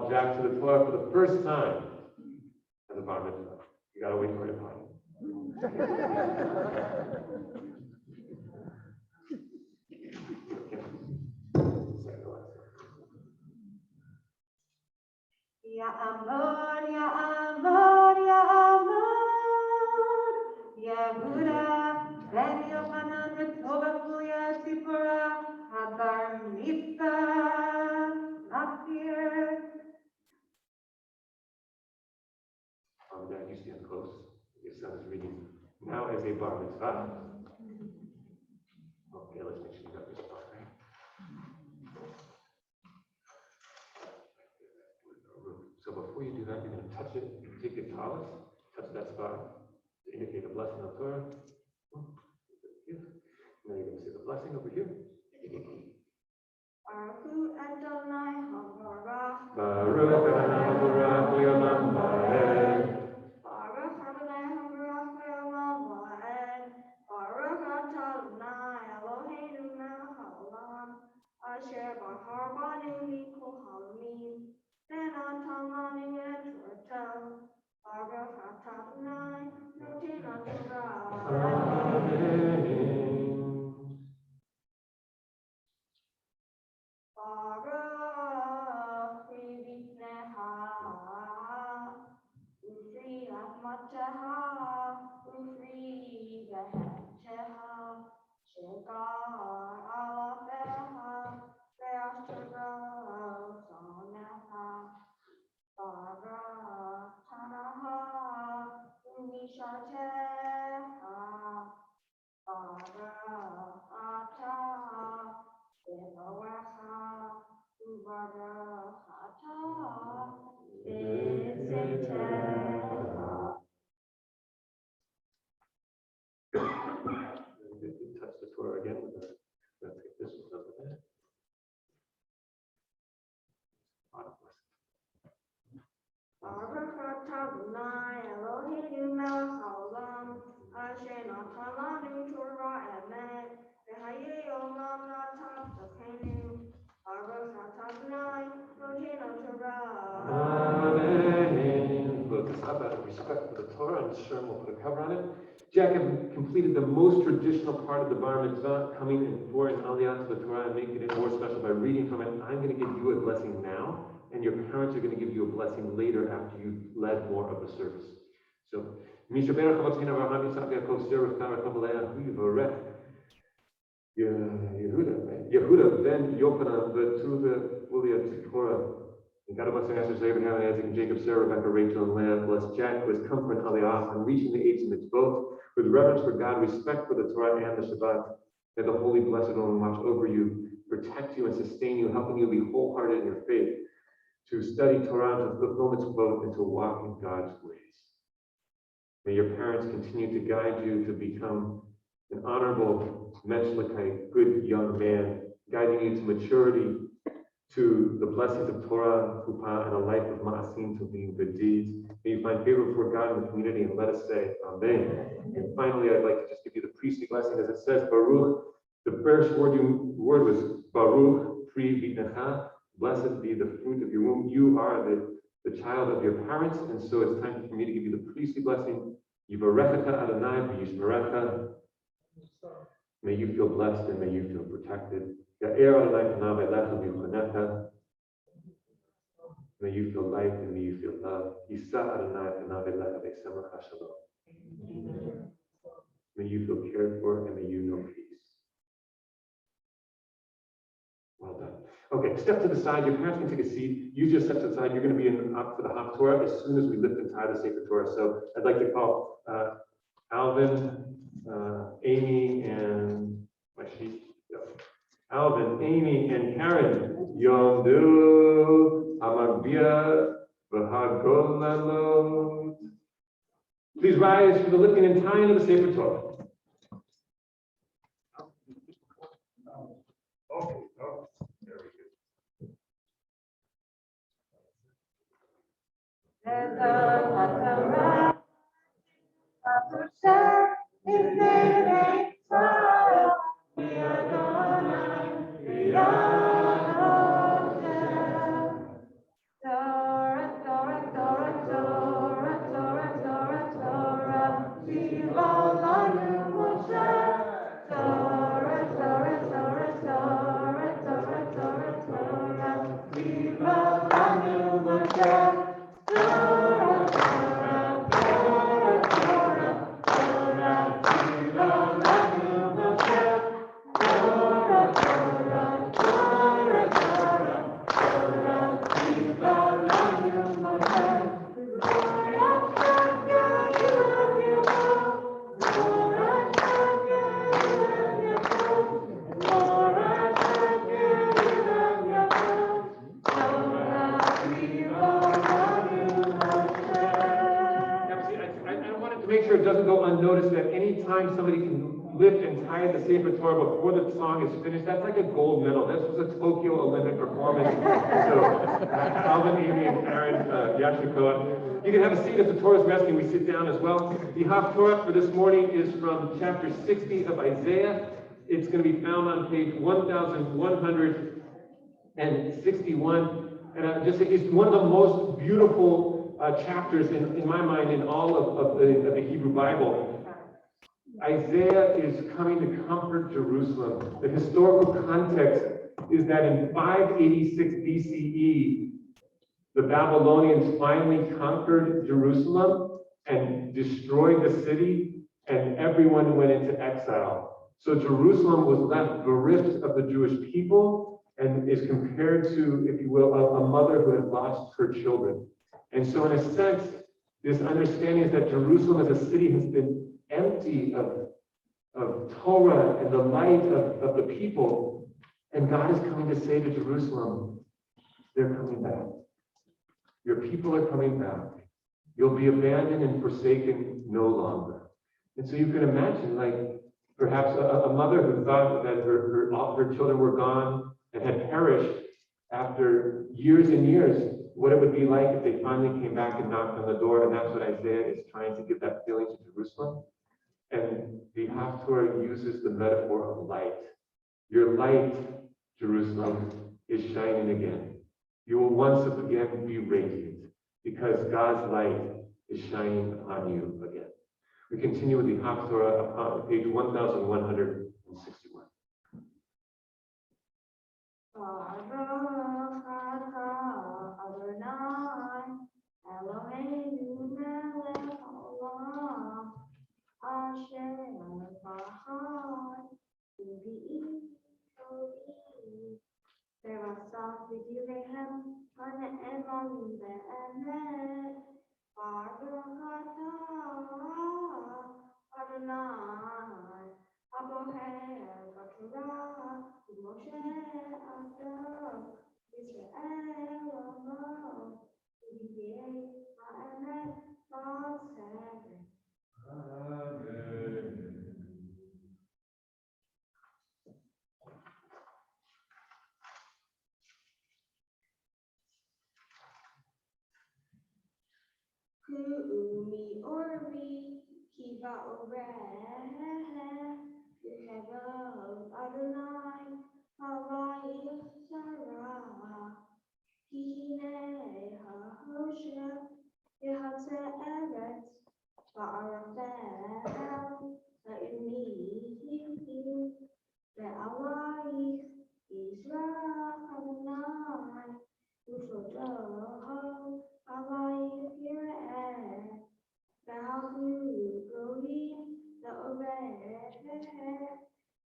Jack to the floor for the first time as a bar mitzvah. You gotta wait for it to find. Ya amor, ya amor, ya amor, Yehuda, Ben Yochanan, Tova Fuya, Sipora, Habar Mitzvah, Mafir. Dad, you stand close. Your son is reading now as a bar mitzvah. Okay, let's make sure you got this part right. So before you do that, you're going to touch it. Take your talis, touch that spot to indicate a blessing of Torah. Now you're going to say the blessing over here. Baruch Adonai Habarach. Baruch Adonai Habarach Le'olam Va'ed. Baruch Adonai Habarach Le'olam Va'ed. Baruch atah Adonai Eloheinu melech haolam, asher bahar banu mikol ha'olamim, ונתן לנו את תורתו, Touch the Torah again. Let's get this one over there. Amen. Look, it's out of respect for the Torah, and Sherm will put a cover on it. Jacob completed the most traditional part of the Bar Mitzvah, coming in for an aliyah to the Torah and making it more special by reading from it. I'm going to give you a blessing now, and your parents are going to give you a blessing later after you've led more of the service. So, Yehuda ben Yochanan Betuva Ulia Tzipora. And God bless and answers Abraham and Isaac and Jacob, Sarah, Rebecca, Rachel, and Leah. Bless Jack, who has come for an aliyah and reaching the age of mitzvot with reverence for God, respect for the Torah and the Shabbat. May the Holy Blessed One watch over you, protect you, and sustain you, helping you be wholehearted in your faith, to study Torah, to fulfill mitzvot, and to walk in God's ways. May your parents continue to guide you to become an honorable, menschlichkeit, good young man, guiding you to maturity, to the blessings of Torah, Chuppah, and a life of ma'asim, to being good deeds. May you find favor before God and the community, and let us say Amen. And finally, I'd like to just give you the priestly blessing as it says, Baruch. The first word was Baruch, Pri Vitnecha. Blessed be the fruit of your womb. You are the child of your parents, and so it's time for me to give you the priestly blessing. Yivarechecha Adonai v'yishmerecha. May you feel blessed and may you feel protected. May you feel light and may you feel love. May you feel cared for and may you know peace. Well done. Okay, step to the side. Your parents can take a seat. You just step to the side. You're going to be up for the Haftorah as soon as we lift and tie the Sefer Torah. So I'd like to call Alvin, Amy, and my sheet. Alvin, Amy, and Karen. Yom Du Amagbiya V'Hagolalo. Please rise for the lifting and tying of the Sefer Torah. Okay, oh, there somebody can lift and tie the Sefer Torah before the song is finished, that's like a gold medal. This was a Tokyo Olympic performance. So, Alvin, Amy, and Aaron, Yashikoa. You can have a seat if the Torah is resting. We sit down as well. The Haftorah for this morning is from chapter 60 of Isaiah. It's going to be found on page 1161. And just say it's one of the most beautiful chapters in my mind in all of the Hebrew Bible. Isaiah is coming to comfort Jerusalem. The historical context is that in 586 BCE, the Babylonians finally conquered Jerusalem and destroyed the city, and everyone went into exile. So Jerusalem was left bereft of the Jewish people and is compared to, if you will, a mother who had lost her children. And so in a sense, this understanding is that Jerusalem as a city has been empty of Torah and the light of the people. And God is coming to say to Jerusalem, they're coming back. Your people are coming back. You'll be abandoned and forsaken no longer. And so you can imagine, like, perhaps a mother who thought that her children were gone and had perished after years and years, what it would be like if they finally came back and knocked on the door. And that's what Isaiah is trying to give that feeling to Jerusalem. And the Haftorah uses the metaphor of light. Your light, Jerusalem, is shining again. You will once again be radiant because God's light is shining upon you again. We continue with the Haftorah upon page 1161. Ku'umi orbi, kiva ore, Yehevel Adonai, Hawaii Sarah, Hine HaHoshe, Yehatze Eretz, Ba'arafel, La'ini, Le'alai, Israel Adonai, Ushoto, Hawaii Yireh, Le'ahu Goyim, Le'oreh,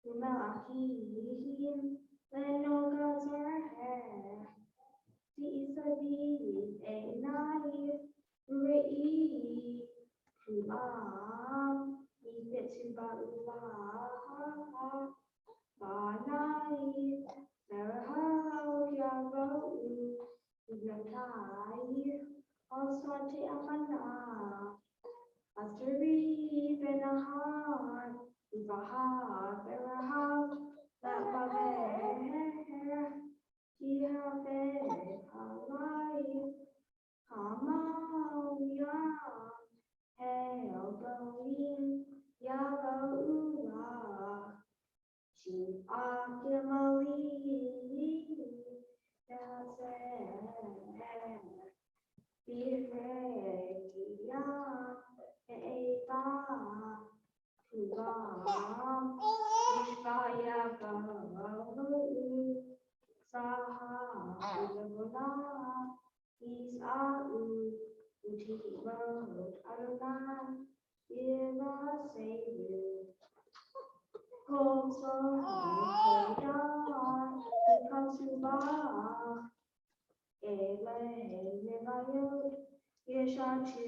U'melachim, Le'nogazareh, Ti'isadi, Einai, Ure'i, Ku'am, Yibetu Ba'ulah, Ba'anai, Serahau Yavo'u, Ubnatai, Oswati Amana, Asteri Benahar, Ubahar Berahar, Labaver, Yahweh Hawaii, Hamal Yam, Hail Goyim, Yavo'ulah, Shiv'atimali, B'Reyam, Eva, Kuvam, Ishvayagavu, Saha, Ulavuna, Isa'u, Utikvot, Adonai, Yeva, Seyu, Koso, Kodan, Katsubah, Ele Levayot, Yeshatu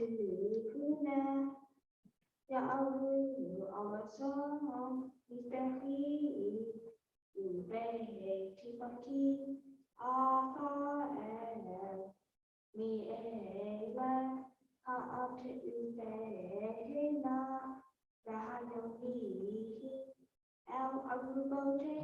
Kune, Ya'alu Alasom, Isbehi, Ubehe Tipaki, Afael, Mi Ele, Ha'ate Ubehena, Rahayoni, El Arubote,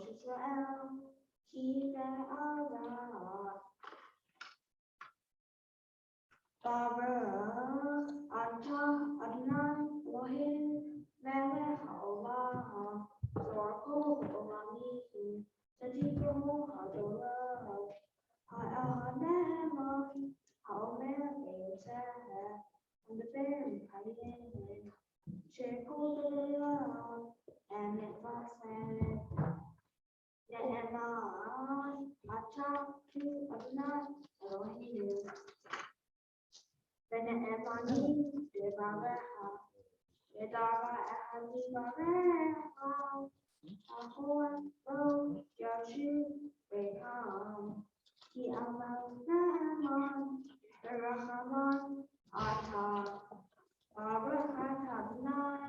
Israel, He Allah. Baruch Atah Adonai Elohim Melech Haolam Zorko Olamim Tzadikun Hadolah Ha'el Haomer Be'yoteh and the very Kayin Shekol Dolah and Mitzvah Ne'eman Atah Adonai Elohim Bene'emani Devareha Yedara Ehani Bareha Ahor Lo Yashu Reham Ki Amal Ne'eman Berachaman Ata Baruch Adonai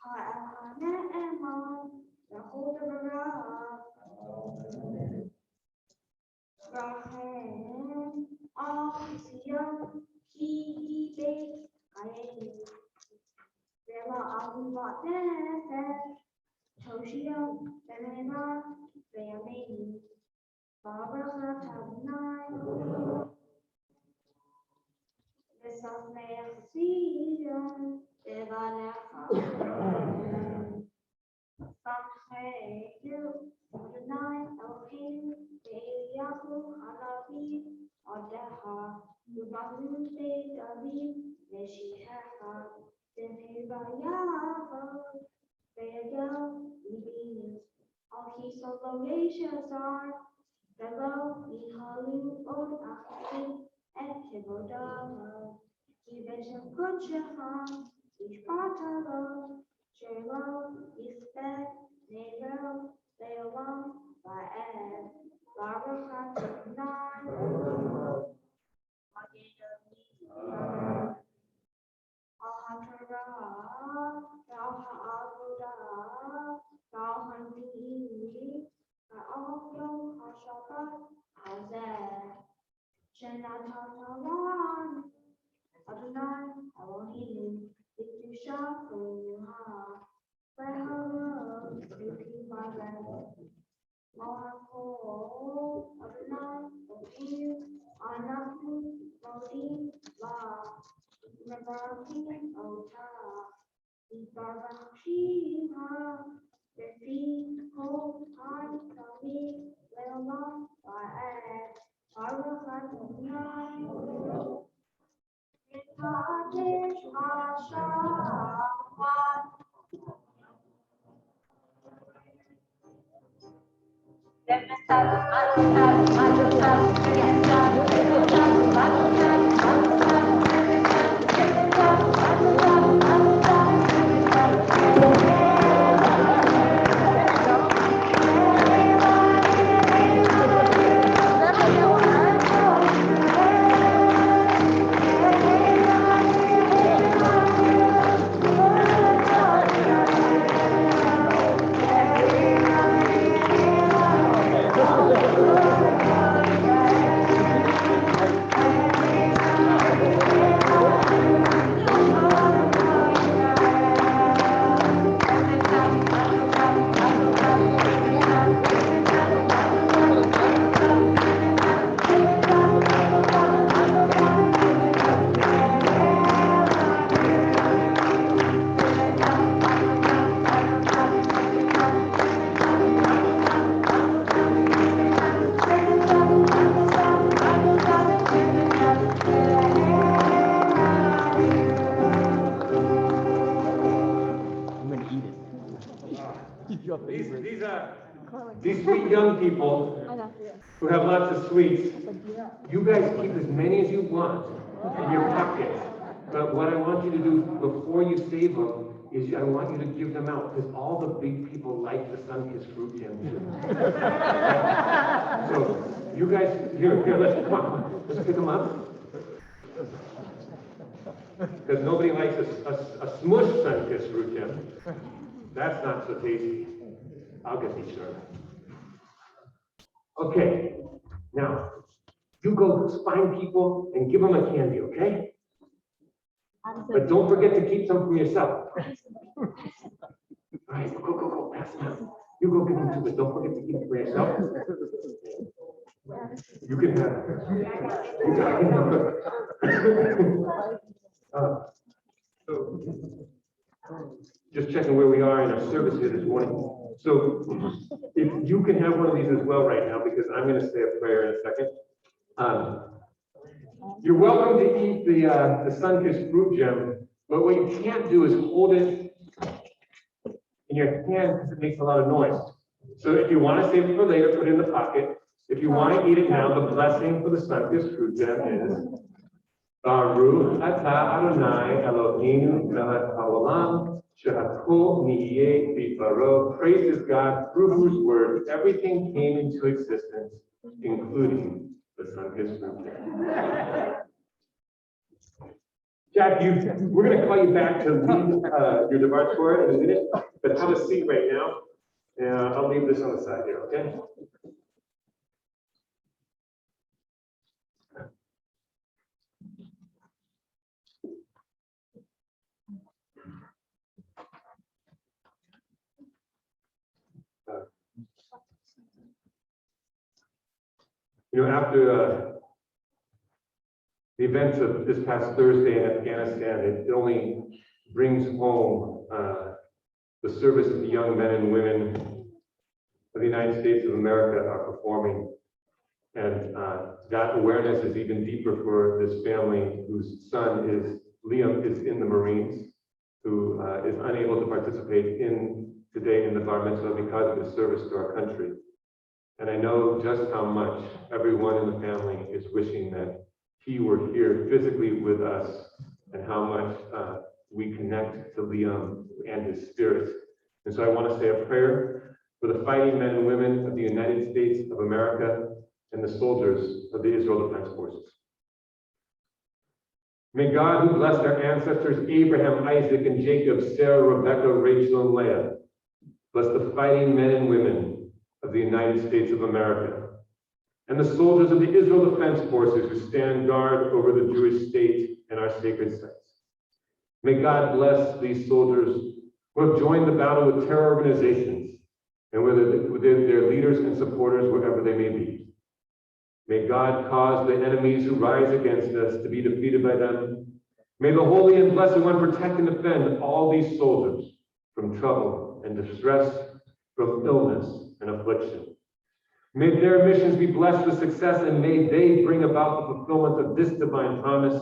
Ha'el Ne'eman Yehud Barah Rahem Al-Siyam Ki Beit Ayim Vela Ahuvat Nefesh Toshiyam Benena Ve'yamein Baruch Adonai V'safnei Chassidon Devanecha Samcheyu Adonai Elohim Ve'Yahu Hanavi Adeha Yubanu Beit David Meshihecha Denevayahu Ve'yagel Libinus Al-Kisolo Yeshazar Velo Yihalu Od Achim Et Kivodalo Yiveshem Kudshecha Ishpatalo Shelo Yisped Nevel Leolam Va'ed Baruch Adonai Al-HaTorah Al-Ha'avodah Al-Hanti Al-Yom HaShabbat Hazeh Shenatatalan Adonai Elohim B'Kedusha V'Yuha V'Hara V'Kivaret Mo'akol Adonai Elohim Anahu Modim La Mebarachim Otah Yibarachim Ha V'Fi Kol Hai Tamid Le'olam Va'ed Baruch Adonai V'Kadesh HaShabbat These sweet young people who have lots of sweets, you guys keep as many as you want in your pockets. But what I want you to do before you save them is I want you to give them out, because all the big people like the sun-kissed fruit jam too. So you guys, here, come on, let's pick them up. Because nobody likes a smushed sun-kissed fruit jam. That's not so tasty. I'll get these served. Okay, now, you go find people and give them a candy, okay? But don't forget to keep some for yourself. All right, go, pass them out. go give them to us. Don't forget to keep it for yourself. You can have it. So, just checking where we are in our service here this morning. So if you can have one of these as well right now, because I'm going to say a prayer in a second. You're welcome to eat the sun-kissed fruit gem, but what you can't do is hold it in your hand because it makes a lot of noise. So if you want to save it for later, put it in the pocket. If you want to eat it now, the blessing for the sun-kissed fruit gem is Baruch atah Adonai Eloheinu melech haolam shehakol niyeh bifaro. Praise is God through whose word everything came into existence, including the sun-kissed fruit gem. Jack, we're going to call you back to lead your Devar Torah in a minute, but have a seat right now. And I'll leave this on the side here, okay? After the events of this past Thursday in Afghanistan, it only brings home the service that the young men and women of the United States of America are performing. And that awareness is even deeper for this family whose son Liam is in the Marines, who is unable to participate today in the Bar Mitzvah because of his service to our country. And I know just how much everyone in the family is wishing that he were here physically with us, and how much we connect to Liam and his spirit. And so I want to say a prayer for the fighting men and women of the United States of America and the soldiers of the Israel Defense Forces. May God, who blessed our ancestors Abraham, Isaac, and Jacob, Sarah, Rebecca, Rachel, and Leah, bless the fighting men and women of the United States of America and the soldiers of the Israel Defense Forces who stand guard over the Jewish state and our sacred sites. May God bless these soldiers who have joined the battle with terror organizations and with their leaders and supporters wherever they may be. May God cause the enemies who rise against us to be defeated by them. May the Holy and Blessed One protect and defend all these soldiers from trouble and distress, from illness and affliction. May their missions be blessed with success, and may they bring about the fulfillment of this divine promise.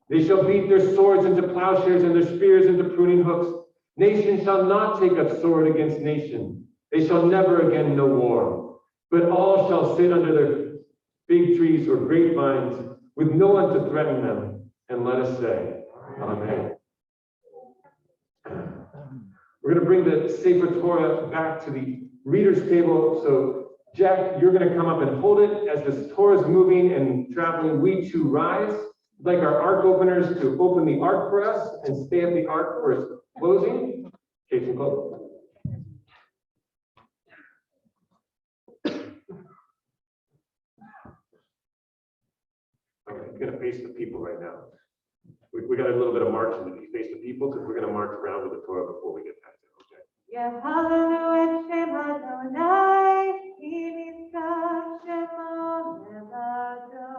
They shall beat their swords into plowshares and their spears into pruning hooks. Nation shall not take up sword against nation. They shall never again know war, but all shall sit under their fig trees or grapevines with no one to threaten them. And let us say, Amen. We're going to bring the Sefer Torah back to the reader's table. So Jack, you're going to come up and hold it as this Torah is moving and traveling. We too rise. I'd like our ark openers to open the ark for us and stay at the ark for its closing. Case and close. Okay, you're going to face the people right now. We got a little bit of marching to do. Face the people because we're going to march around with the Torah before we get past it. Okay. Yeah, hallelujah, Shem Adonai, Kivitza Shema Levado.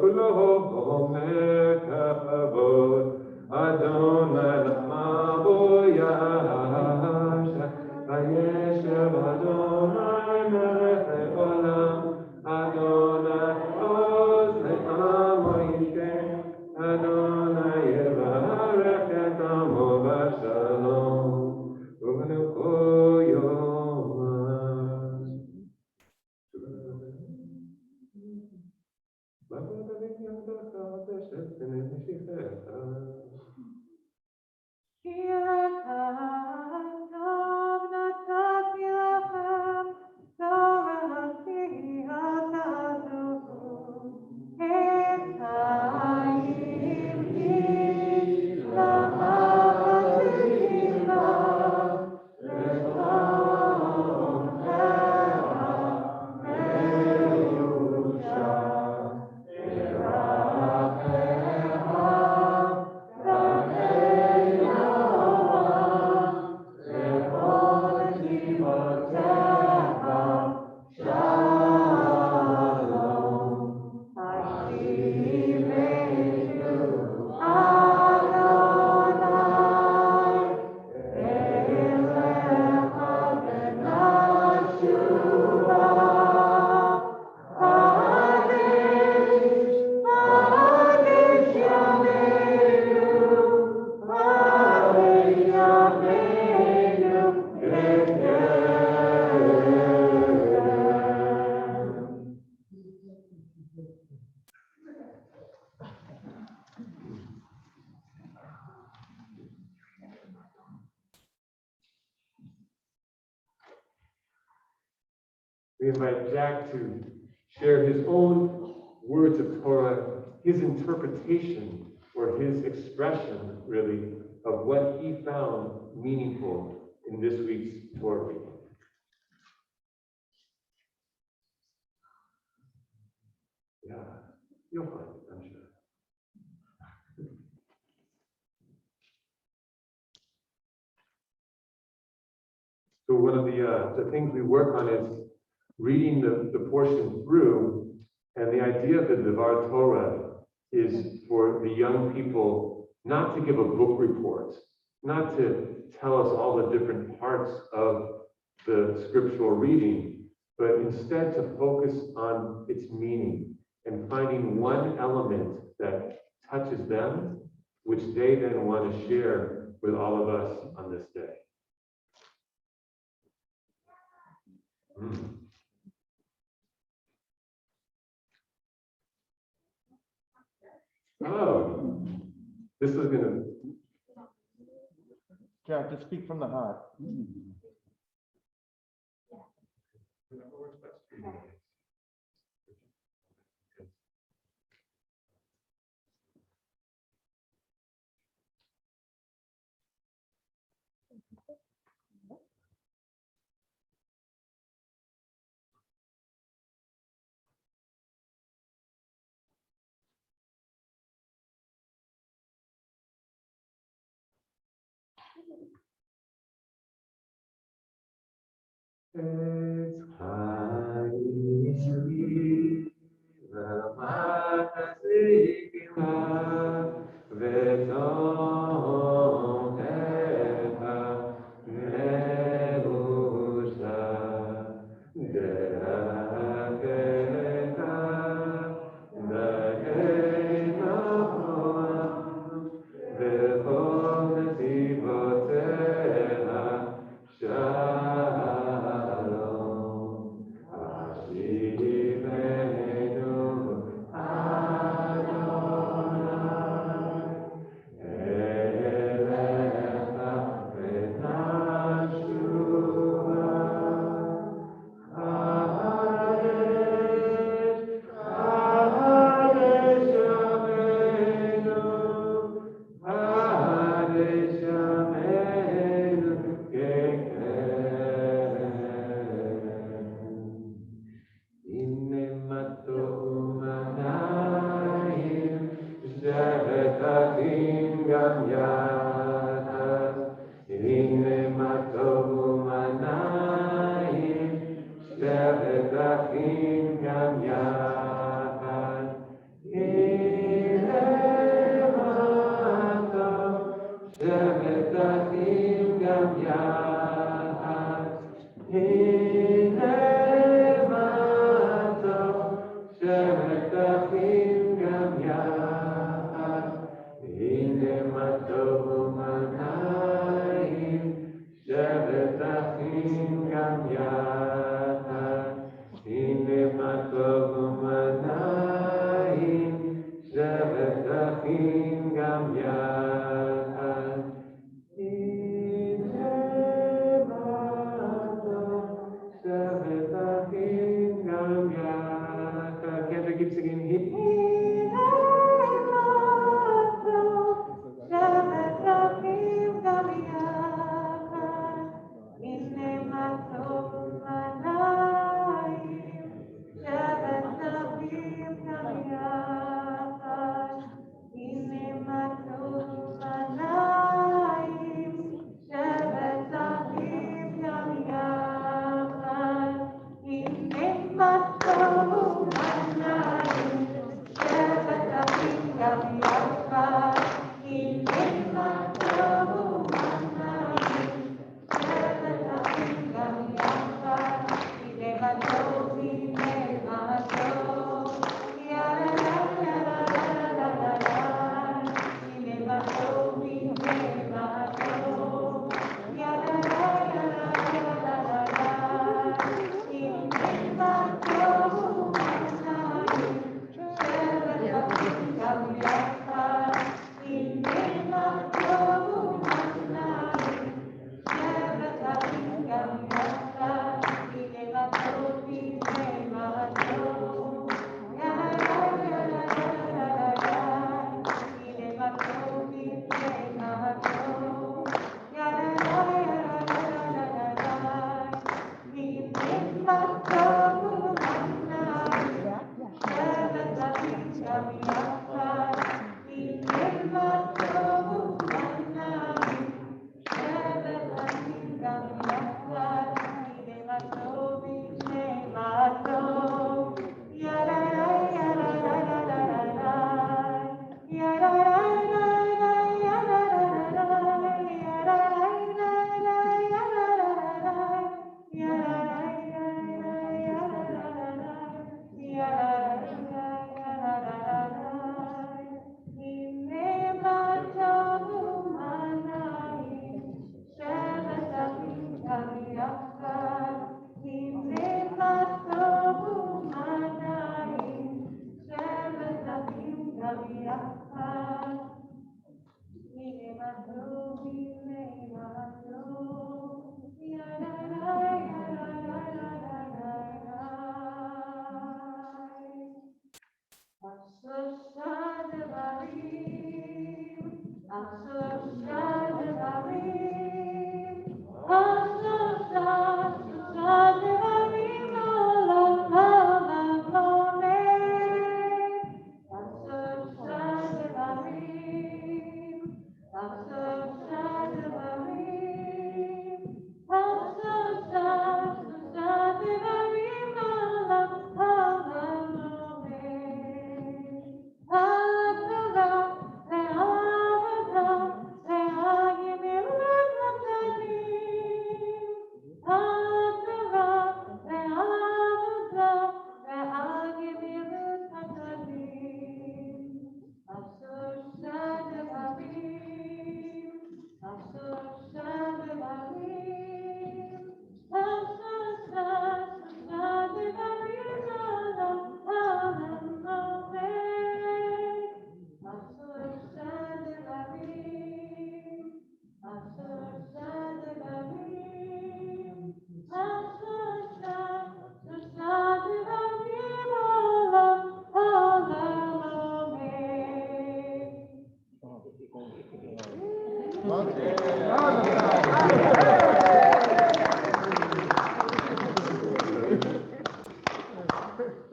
כולו מכבוד, אדוני נעמו ישע, וישב אדוני מלך לעולם, אדוני עוז לעמו ישכן, אדוני יברך את עמו בשלום, ובנוחו יומם. We invite Jack to share his own words of Torah, his interpretation or his expression, really, of what he found meaningful in this week's Torah reading. Yeah, you'll find it, I'm sure. So one of the things we work on is reading the portion through, and the idea of the Devar Torah is for the young people not to give a book report, not to tell us all the different parts of the scriptural reading, but instead to focus on its meaning and finding one element that touches them, which they then want to share with all of us on this day. Oh, this is gonna. Jack, just speak from the heart.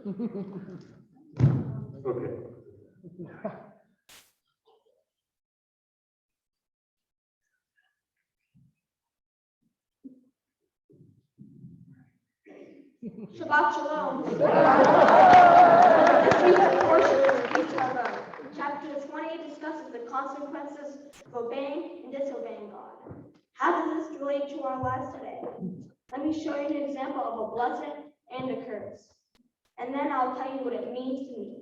Okay. Shabbat Shalom. This week's portion is Mitzvah. Chapter 20 discusses the consequences of obeying and disobeying God. How does this relate to our lives today? Let me show you an example of a blessing and a curse. And then I'll tell you what it means to me.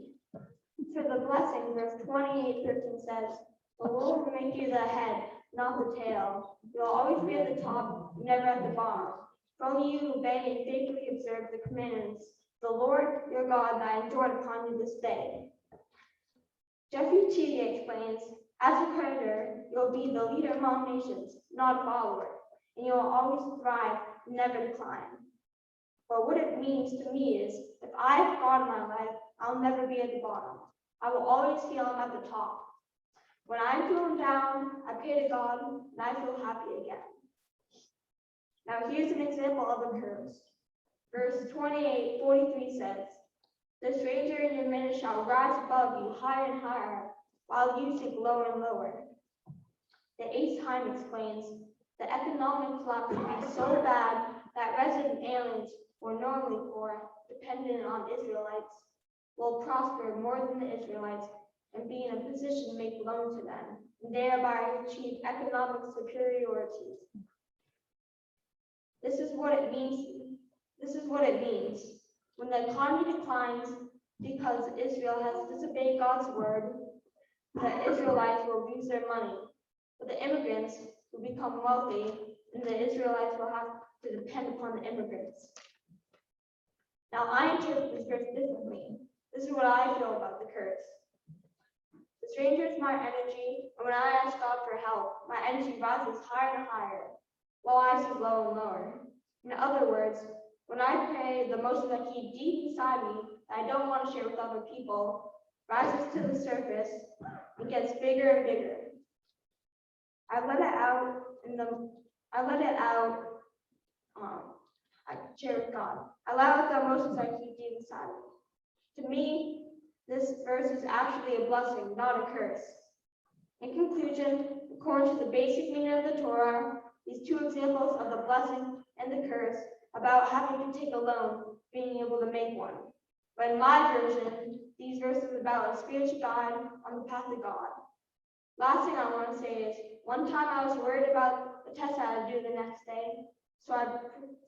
For the blessing, verse 28:13 says, "The Lord will make you the head, not the tail. You'll always be at the top, never at the bottom. For only you obey and faithfully observe the commandments of the Lord your God that I enjoined upon you this day." Jeffrey T. explains, as a creditor, you'll be the leader among nations, not a follower, and you'll always thrive, never decline. But what it means to me is, if I have God in my life, I'll never be at the bottom. I will always feel I'm at the top. When I'm feeling down, I pray to God, and I feel happy again. Now here's an example of a curse. Verse 28:43 says, "The stranger in your midst shall rise above you higher and higher, while you sink lower and lower." The Eighth Time explains, the economic collapse would be so bad that resident aliens who are normally poor, dependent on Israelites, will prosper more than the Israelites and be in a position to make loans to them, and thereby achieve economic superiority. This is what it means. When the economy declines because Israel has disobeyed God's word, the Israelites will lose their money. But the immigrants will become wealthy, and the Israelites will have to depend upon the immigrants. Now I interpret this verse differently. This is what I feel about the curse. The stranger is my energy, and when I ask God for help, my energy rises higher and higher, while I sink lower and lower. In other words, when I pray, the emotions I keep deep inside me that I don't want to share with other people rises to the surface and gets bigger and bigger. I share with God. I allow out the emotions I keep deep inside me. To me, this verse is actually a blessing, not a curse. In conclusion, according to the basic meaning of the Torah, these two examples of the blessing and the curse about having to take a loan, being able to make one. But in my version, these verses are about a spiritual guide on the path of God. Last thing I want to say is, one time I was worried about the test I had to do the next day.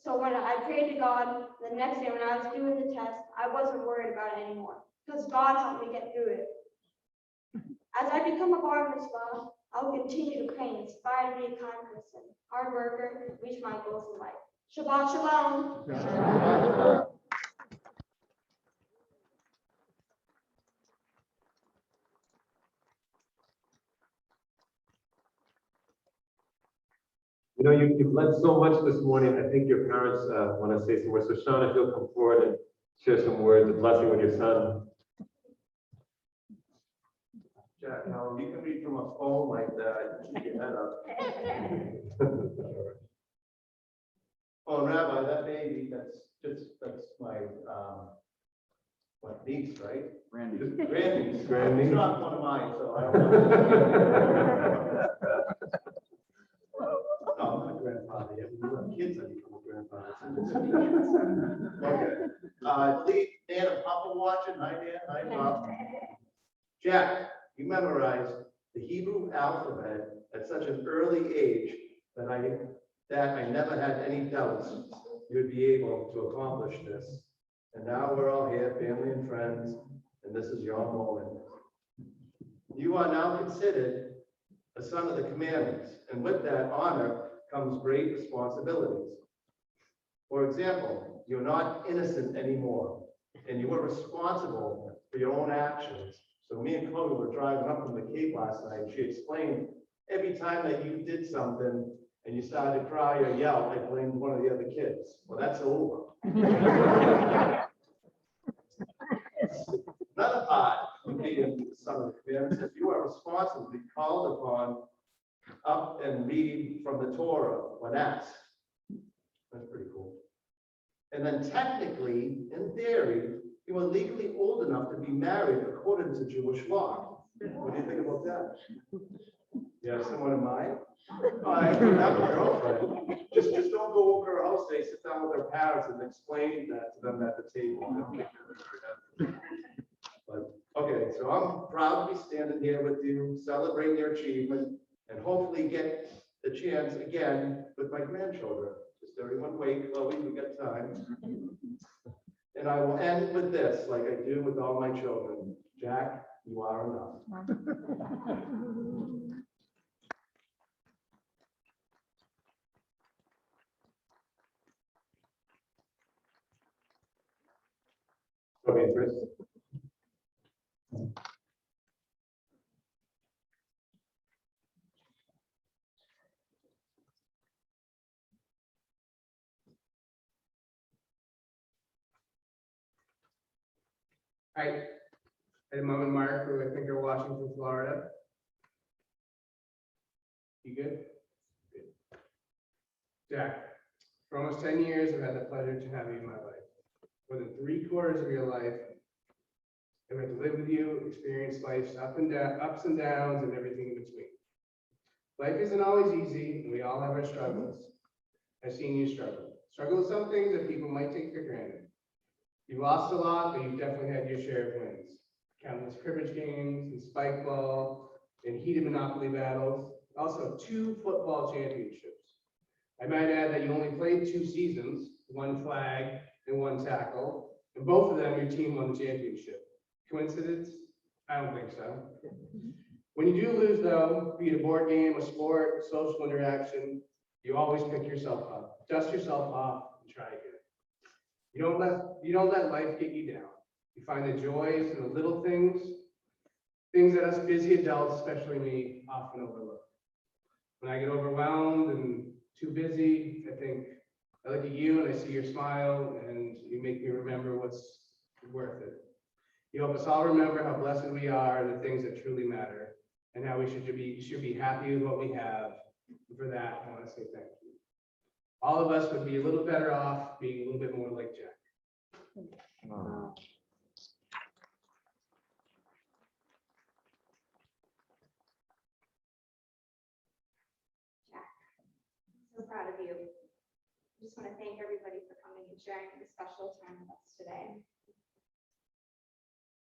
So when I prayed to God the next day when I was doing the test, I wasn't worried about it anymore because God helped me get through it. As I become a bar mitzvah, I will continue to pray and inspire to be a kind person, hard worker, reach my goals in life. Shabbat Shalom. You know, you've led so much this morning. I think your parents want to say some words. So Sean, if you'll come forward and share some words of blessing with your son. Jack, now you can read from a phone like that, keep your head up. Oh, Rabbi, that baby, that's my, what, niece, right? Randy. Grandniece. Grandniece. It's not one of mine, so I don't know. No, I'm not a grandfather yet. When you have kids, I become a grandfather. Okay. I believe Dan and Papa watching. Hi, Dan. Hi, Pop. Jack, you memorized the Hebrew alphabet at such an early age that I never had any doubts you'd be able to accomplish this. And now we're all here, family and friends, and this is your moment. You are now considered a son of the commandments, and with that honor comes great responsibilities. For example, you're not innocent anymore, and you are responsible for your own actions. So me and Chloe were driving up from the Cape last night. She explained every time that you did something and you started to cry or yell, I blamed one of the other kids. Well, that's over. Another part of being the son of the commandments is you are responsible to be called upon up and read from the Torah when asked. That's pretty cool. And then technically, in theory, you are legally old enough to be married according to Jewish law. What do you think about that? You have someone in mind? I have a girlfriend. Just don't go over her house today, sit down with her parents and explain that to them at the table. I don't think they're very happy. But, okay, so I'm proud to be standing here with you, celebrating your achievement, and hopefully get the chance again with my grandchildren. Just everyone wait, Chloe, we got time. And I will end with this, like I do with all my children. Jack, you are enough. Okay, Chris. Hi, I'm Mom and Mark, who I think are watching from Florida. You good? Good. Jack, for almost 10 years, I've had the pleasure to have you in my life. More than 3/4 of your life, I've had to live with you, experience life's ups and downs, and everything in between. Life isn't always easy, and we all have our struggles. I've seen you struggle. Struggle with some things that people might take for granted. You've lost a lot, but you've definitely had your share of wins. Countless cribbage games, and spike ball, and heated Monopoly battles. Also, 2 football championships. I might add that you only played 2 seasons, 1 flag and 1 tackle, and both of them your team won the championship. Coincidence? I don't think so. When you do lose, though, be it a board game, a sport, social interaction, you always pick yourself up, dust yourself off, and try again. You don't let life get you down. You find the joys in the little things that us busy adults, especially me, often overlook. When I get overwhelmed and too busy, I look at you and I see your smile, and you make me remember what's worth it. You help us all remember how blessed we are and the things that truly matter, and how we should be happy with what we have. And for that, I want to say thank you. All of us would be a little better off being a little bit more like Jack. Jack, I'm so proud of you. I just want to thank everybody for coming and sharing this special time with us today.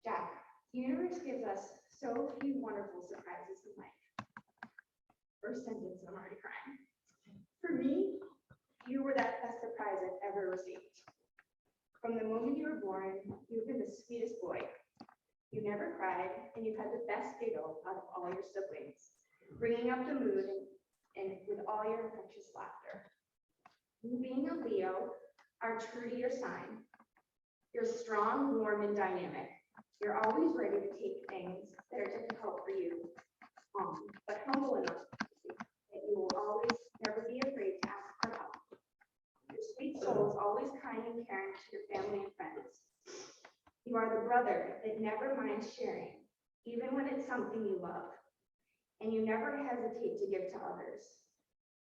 Jack, the universe gives us so few wonderful surprises in life. First sentence, I'm already crying. For me, you were that best surprise I've ever received. From the moment you were born, you've been the sweetest boy. You never cried, and you've had the best giggle out of all your siblings, bringing up the mood and with all your infectious laughter. You being a Leo are true to your sign. You're strong, warm, and dynamic. You're always ready to take things that are difficult for you, but humble enough that you will always never be afraid to ask for help. Your sweet soul is always kind and caring to your family and friends. You are the brother that never minds sharing, even when it's something you love, and you never hesitate to give to others.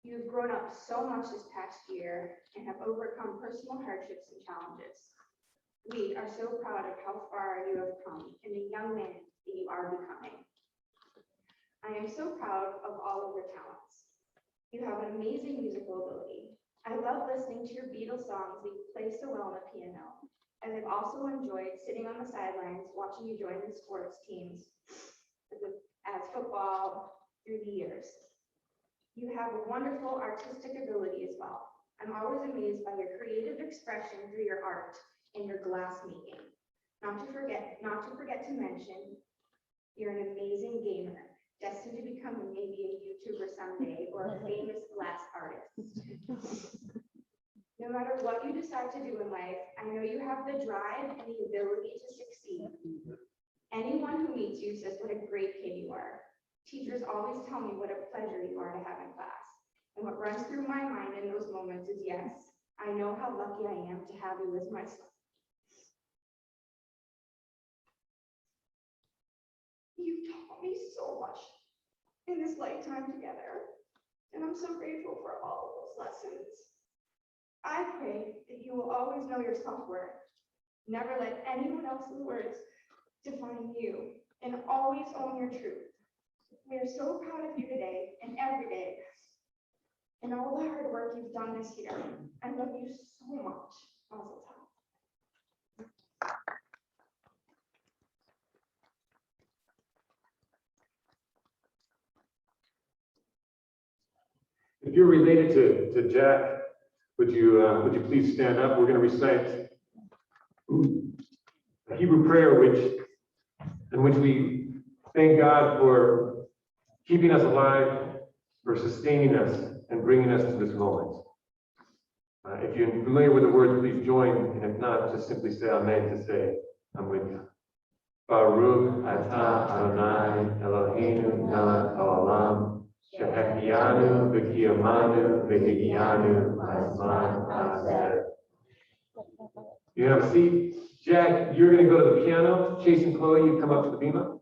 You've grown up so much this past year and have overcome personal hardships and challenges. We are so proud of how far you have come and the young man that you are becoming. I am so proud of all of your talents. You have an amazing musical ability. I love listening to your Beatles songs that you play so well on the piano, as I've also enjoyed sitting on the sidelines watching you join the sports teams as football through the years. You have a wonderful artistic ability as well. I'm always amazed by your creative expression through your art and your glass making. Not to forget to mention, you're an amazing gamer, destined to become maybe a YouTuber someday or a famous glass artist. No matter what you decide to do in life, I know you have the drive and the ability to succeed. Anyone who meets you says what a great kid you are. Teachers always tell me what a pleasure you are to have in class. And what runs through my mind in those moments is, yes, I know how lucky I am to have you as my son. You've taught me so much in this lifetime together, and I'm so grateful for all of those lessons. I pray that you will always know your self-worth, Never let anyone else's words define you, and always own your truth. We are so proud of you today and every day, and all the hard work you've done this year. I love you so much. Mazel tov. If you're related to Jack, would you please stand up? We're going to recite a Hebrew prayer in which we thank God for keeping us alive, for sustaining us, and bringing us to this moment. If you're familiar with the words, please join, and if not, just simply say Amen to say, I'm with you. Baruch atah Adonai Eloheinu melech haolam, shehechianu v'kiyamanu v'higianu hazman hazeh. You have a seat. Jack, you're going to go to the piano. Chase and Chloe, you come up to the bima.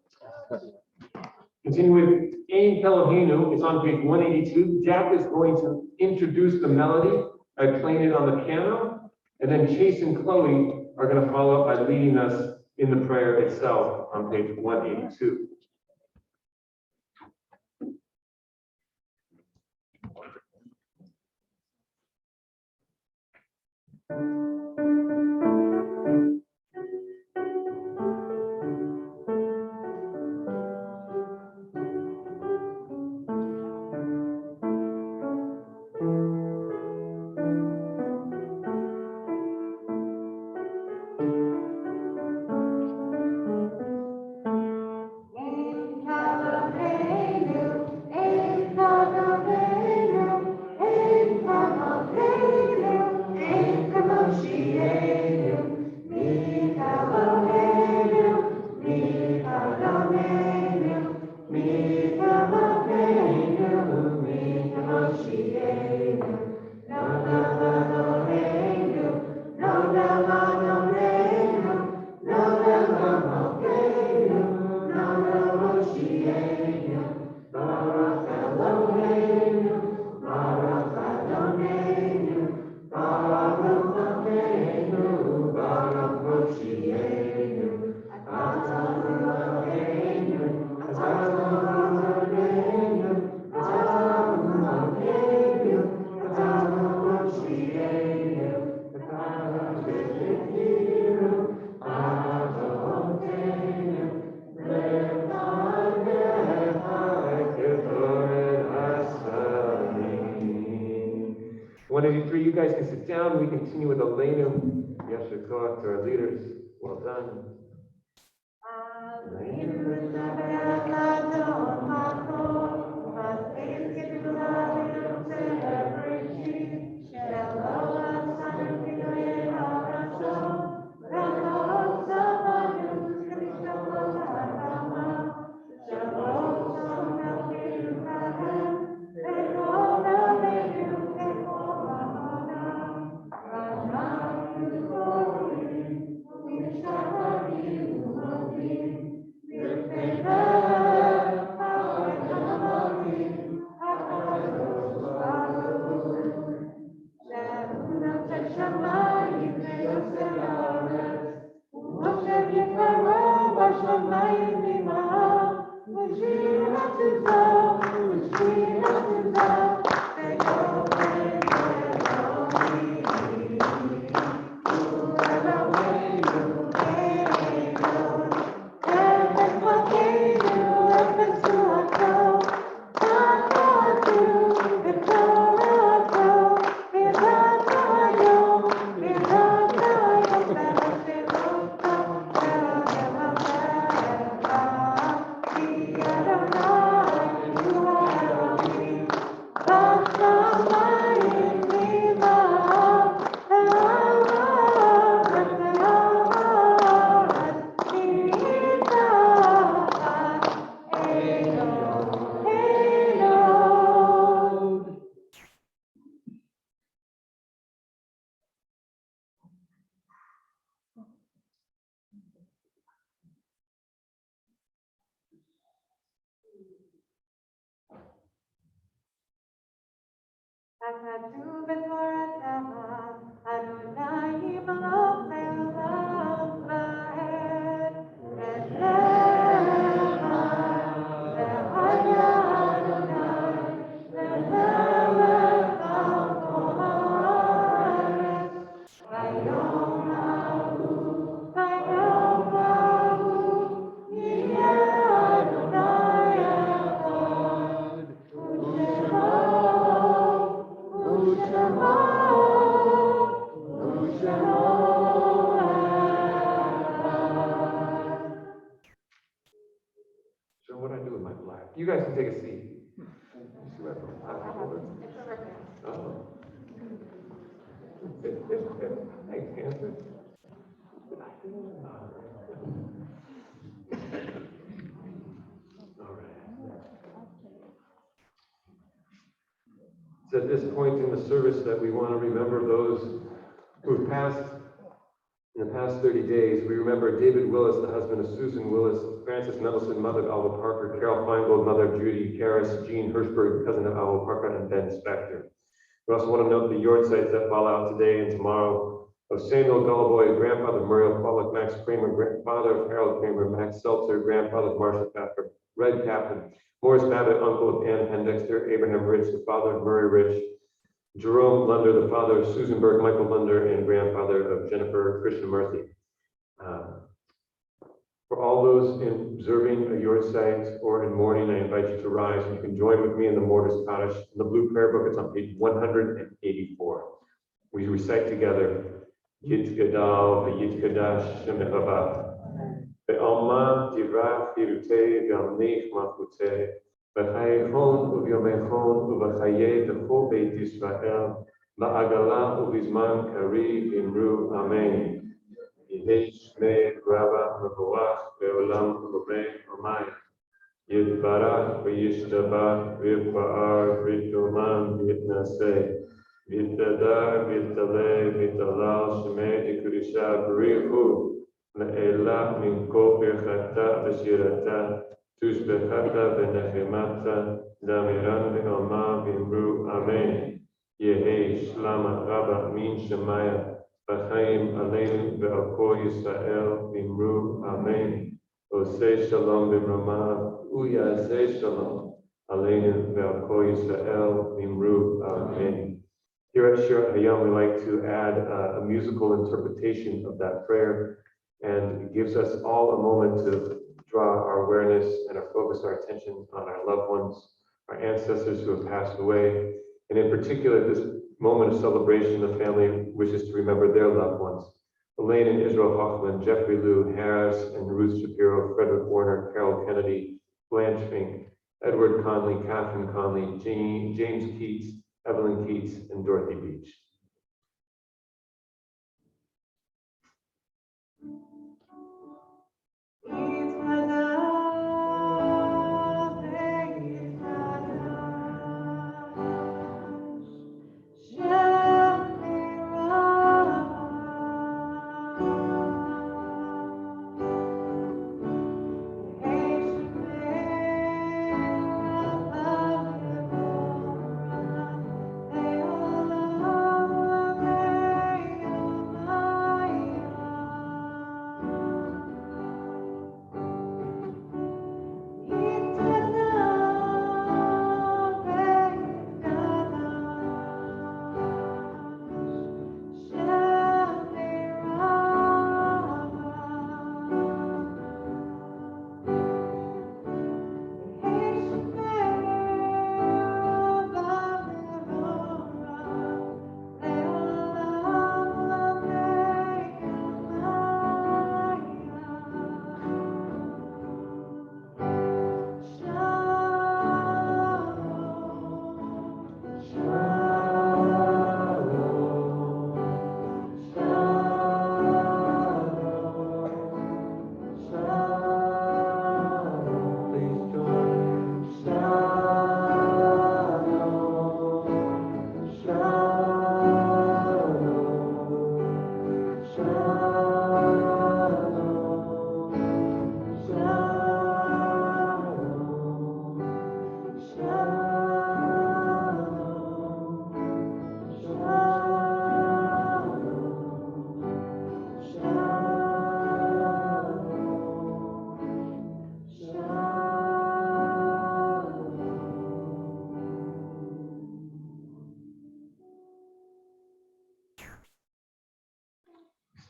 Continue with Ein Eloheinu. It's on page 182. Jack is going to introduce the melody by playing it on the piano, and then Chase and Chloe are going to follow up by leading us in the prayer itself on page 182. You guys can sit down. We continue with Aleinu. Yasher Koach to our leaders. Well done. Adonai Malach Le'olam. You guys can take a seat. You see my folder? Oh. Thanks, Cancer. All right. It's at this point in the service that we want to remember those who've passed in the past 30 days. We remember David Willis, the husband of Susan Willis, Frances Mendelson, mother of Alva Parker, Carol Feingold, mother of Judy Karras, Jean Hirschberg, cousin of Alva Parker, and Ben Spector. We also want to note the yard sites that fall out today and tomorrow of Samuel Gulliboy, grandfather Muriel Pollock, Max Kramer, father of Harold Kramer, Max Seltzer, grandfather of Marcia Pfeffer, Red Captain, Morris Babbitt, uncle of Ann Pendexter, Abraham Rich, the father of Murray Rich, Jerome Lunder, the father of Susan Burke, Michael Lunder, and grandfather of Jennifer Krishnamurthy. For all those observing a yard site or in mourning, I invite you to rise. You can join with me in the Mortis Kaddish. In the blue prayer book, it's on page 184. We recite together, Yit Gadal, Yit Kadash, Shemechava, Be'alma, Divrach, Yirutei, Ve'alnech, Machutei, V'chayechon, Uvyomechon, Uv'chaye, V'chol Beit Yisrael, Ba'agala, Uvizman, Kari, V'imru, Amen. Yehi Shmei Rabba Mevorach Be'olam Robei Omai Yitbarach V'yishtabach V'yifa'ar V'yitoman V'yitnaseh V'yitadar V'yitaleh V'yitalal Shemei Dikurisha B'richu Le'elah Min Kol Birchata V'shirata Tushbechata V'nechemata Damiran V'alma V'imru Amen Yehi Shlama Rabba Min Shemaya B'chaim Aleinu Ve'al Kol Yisrael V'imru Amen. Oseh Shalom B'mramav Uyaseh Shalom Aleinu Ve'al Kol Yisrael V'imru Amen. Here at Shir Hayam, we like to add a musical interpretation of that prayer, and it gives us all a moment to draw our awareness and our focus, our attention on our loved ones, our ancestors who have passed away, and in particular, this moment of celebration, the family wishes to remember their loved ones. Elaine and Israel Hoffman, Jeffrey Liu, Harris and Ruth Shapiro, Frederick Warner, Carol Kennedy, Blanche Fink, Edward Conley, Catherine Conley, James Keats, Evelyn Keats, and Dorothy Beach.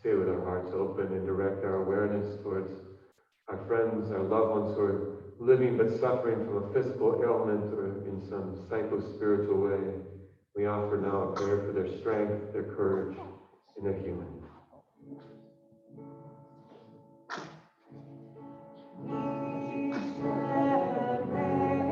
Stay with our hearts open and direct our awareness towards our friends, our loved ones who are living but suffering from a physical ailment or in some psycho-spiritual way. We offer now a prayer for their strength, their courage, and their healing. We celebrate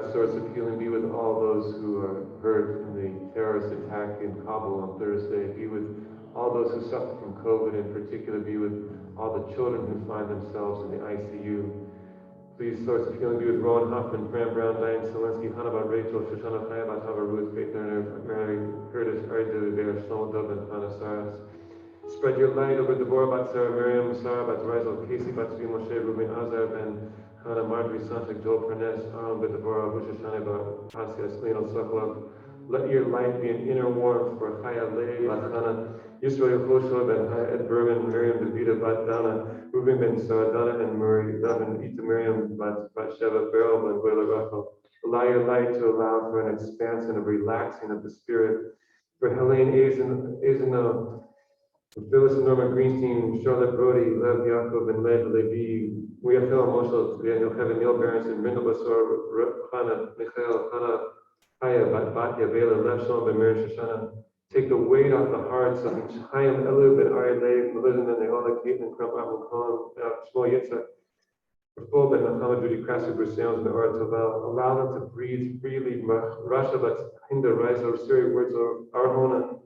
God, source of healing, be with all those who are hurt in the terrorist attack in Kabul on Thursday. Be with all those who suffer from COVID, in particular. Be with all the children who find themselves in the ICU. Please, source of healing, be with Rowan Hoffman, Fran Brown, Diane Selinsky, Hannah Rachel, Shoshana Chayabat, Hava Ruth, Faith Lerner, Mary Curtis, Ardu, Bear, Shlomo Dov, and Hannah Saras. Spread your light over Deborah Bat Sarah, Miriam, Sarah Bat Rizal, Casey Bat Zvi, Moshe, Ruben Azar, Ben Hannah, Marjorie Santik, Joel Pernes, Aaron Bet Deborah, Hushashane Bat Hasia, Sklino Sokolov. Let your light be an inner warmth for Chaya Lev, Bat Hannah, Yisrael Yehoshua, Ben Chaya Ed Berman, Miriam Davida, Bat Dana, Ruben Ben Sarah, Dana and Murray, Levin, Ita Miriam, Bat Sheva, Beryl, Ben Goyla Rachel. Allow your light to allow for an expansion of relaxing of the spirit. For Helene Azino, Phyllis and Norma Greenstein, Charlotte Brody, Lev Yaakov, and Lev Levi, Muyachel Moshel, Yocheved Neil Berenson, Rindel Basor, Chana, Michael, Chana, Chaya, Batya, Bela, Lev Shalom, Ben Mary Shoshana. Take the weight off the hearts of Chaim, Elub, and Ari Lev, Melissa, and Neola, Caitlin, Crump, Abu Khan, Shmuel Yitzhak, Rafo, Ben Muhammad, Judy Krasser, Bruce Jones, and Ora Tovel. Allow them to breathe freely. Rasha, but Hinda, Riser, Siri, words of Arhona.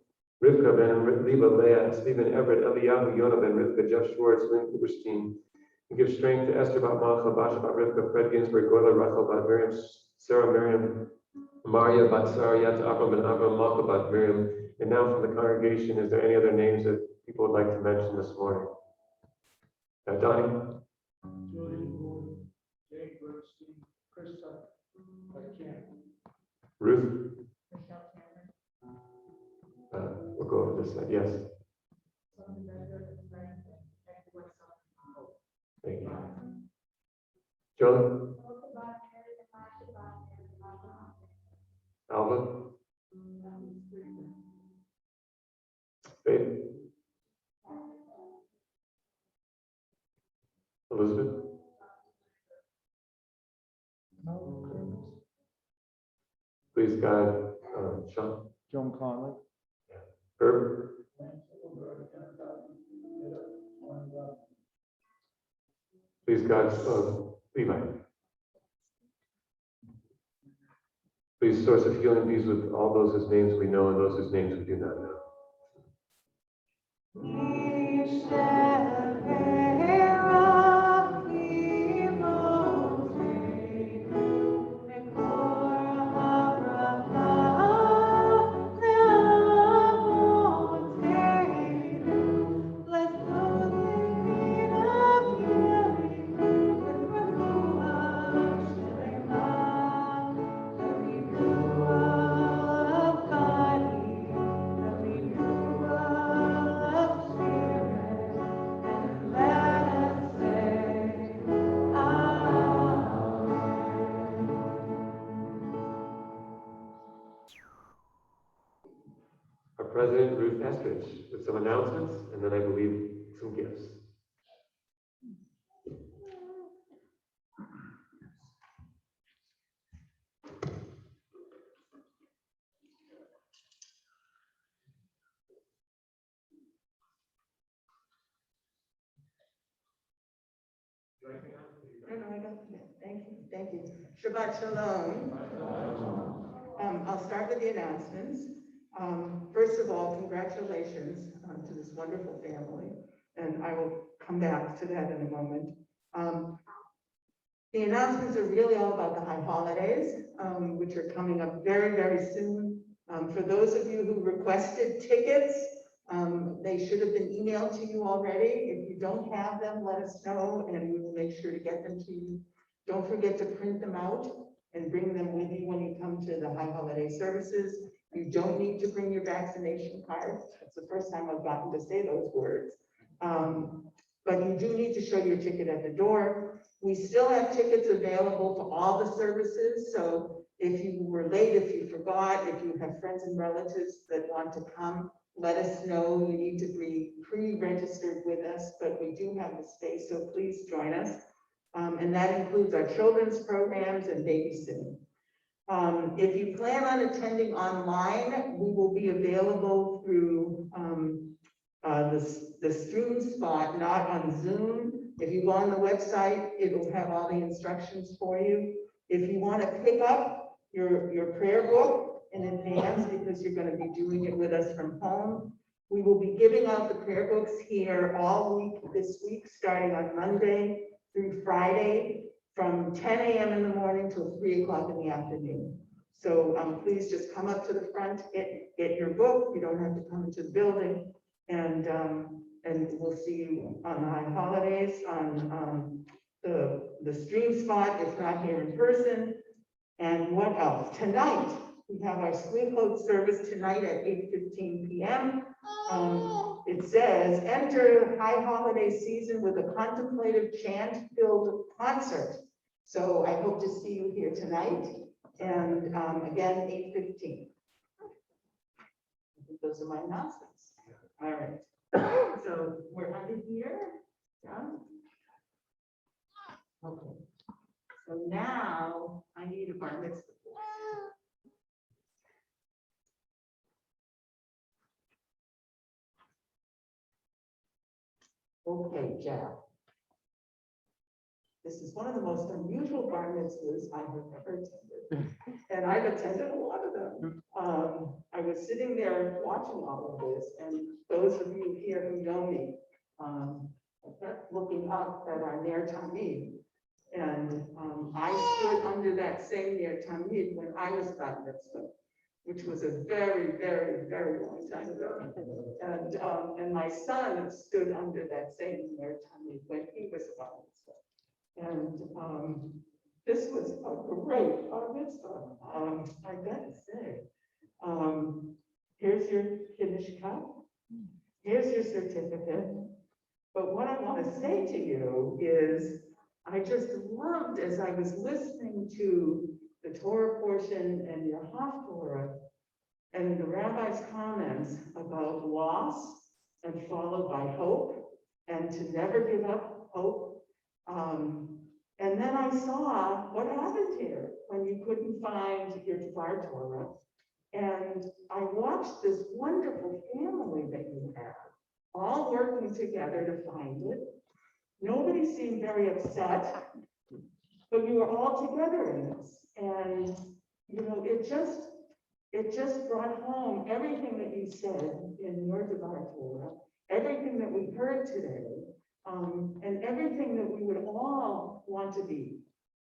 Rivka Ben Liba, Leah, Stephen Everett, Eliyahu, Yonah Ben Rivka, Jeff Schwartz, Lynn Uberstein. And give strength to Esther Bat Malcha, Basha Bat Rivka, Fred Ginsburg, Gola Rachel Bat Miriam, Sarah Miriam, Maria Bat Sarah, Yat Abram Ben Abram, Malcha Bat Miriam. And now from the congregation, is there any other names that people would like to mention this morning? Donnie? Julian Gould, Jake Bernstein, Chris Tucker, Ruth? We'll go over this side. Yes. Thank you. Joe? Alva? Faith? Elizabeth? Please, God, Sean? Joan Conley. Herb? Please, God, Levi. Please, source of healing, be with all those whose names we know and those whose names we do not know. President Ruth Estridge with some announcements and then I believe some gifts. No, I don't. Thank you. Shabbat Shalom. I'll start with the announcements. First of all, congratulations to this wonderful family, and I will come back to that in a moment. The announcements are really all about the high holidays, which are coming up very, very soon. For those of you who requested tickets, they should have been emailed to you already. If you don't have them, let us know, and we will make sure to get them to you. Don't forget to print them out and bring them with you when you come to the high holiday services. You don't need to bring your vaccination cards. It's the first time I've gotten to say those words. But you do need to show your ticket at the door. We still have tickets available to all the services. So if you were late, if you forgot, if you have friends and relatives that want to come, let us know. You need to be pre-registered with us, but we do have the space, so please join us. And that includes our children's programs and babysitting. If you plan on attending online, we will be available through the stream spot, not on Zoom. If you go on the website, it will have all the instructions for you. If you want to pick up your prayer book in advance, because you're going to be doing it with us from home, we will be giving out the prayer books here all week this week, starting on Monday through Friday, from 10 a.m. in the morning till 3 o'clock in the afternoon. So please just come up to the front, get your book. You don't have to come into the building, and we'll see you on the high holidays on the stream spot, if not here in person. And what else? Tonight, we have our Squeak Code service tonight at 8:15 p.m. It says, enter high holiday season with a contemplative chant-filled concert. So I hope to see you here tonight. And again, 8:15. I think those are my announcements. All right. So we're under here. Yeah. Okay. So now I need a bar mitzvah. Okay, Jack. This is one of the most unusual bar mitzvahs I have ever attended, and I've attended a lot of them. I was sitting there watching all of this, and those of you here who know me, I kept looking up at our Ner Tamid, and I stood under that same Ner Tamid when I was bar mitzvah, which was a very, very, very long time ago. And my son stood under that same Ner Tamid when he was bar mitzvah. And this was a great bar mitzvah, I gotta say. Here's your Kiddush cup. Here's your certificate. But what I want to say to you is, I just loved, as I was listening to the Torah portion and your Haftorah, and the rabbi's comments about loss and followed by hope, and to never give up hope. And then I saw what happened here when you couldn't find your Dvar Torah. And I watched this wonderful family that you have, all working together to find it. Nobody seemed very upset, but you were all together in this. And, you know, it just brought home everything that you said in your Dvar Torah, everything that we heard today, and everything that we would all want to be.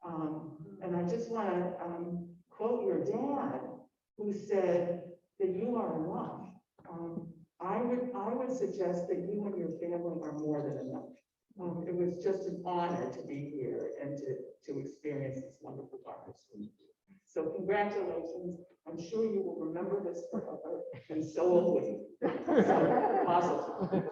And I just want to quote your dad, who said that you are enough. I would suggest that you and your family are more than enough. It was just an honor to be here and to experience this wonderful harvest. So congratulations. I'm sure you will remember this forever, and so will we. So, awesome.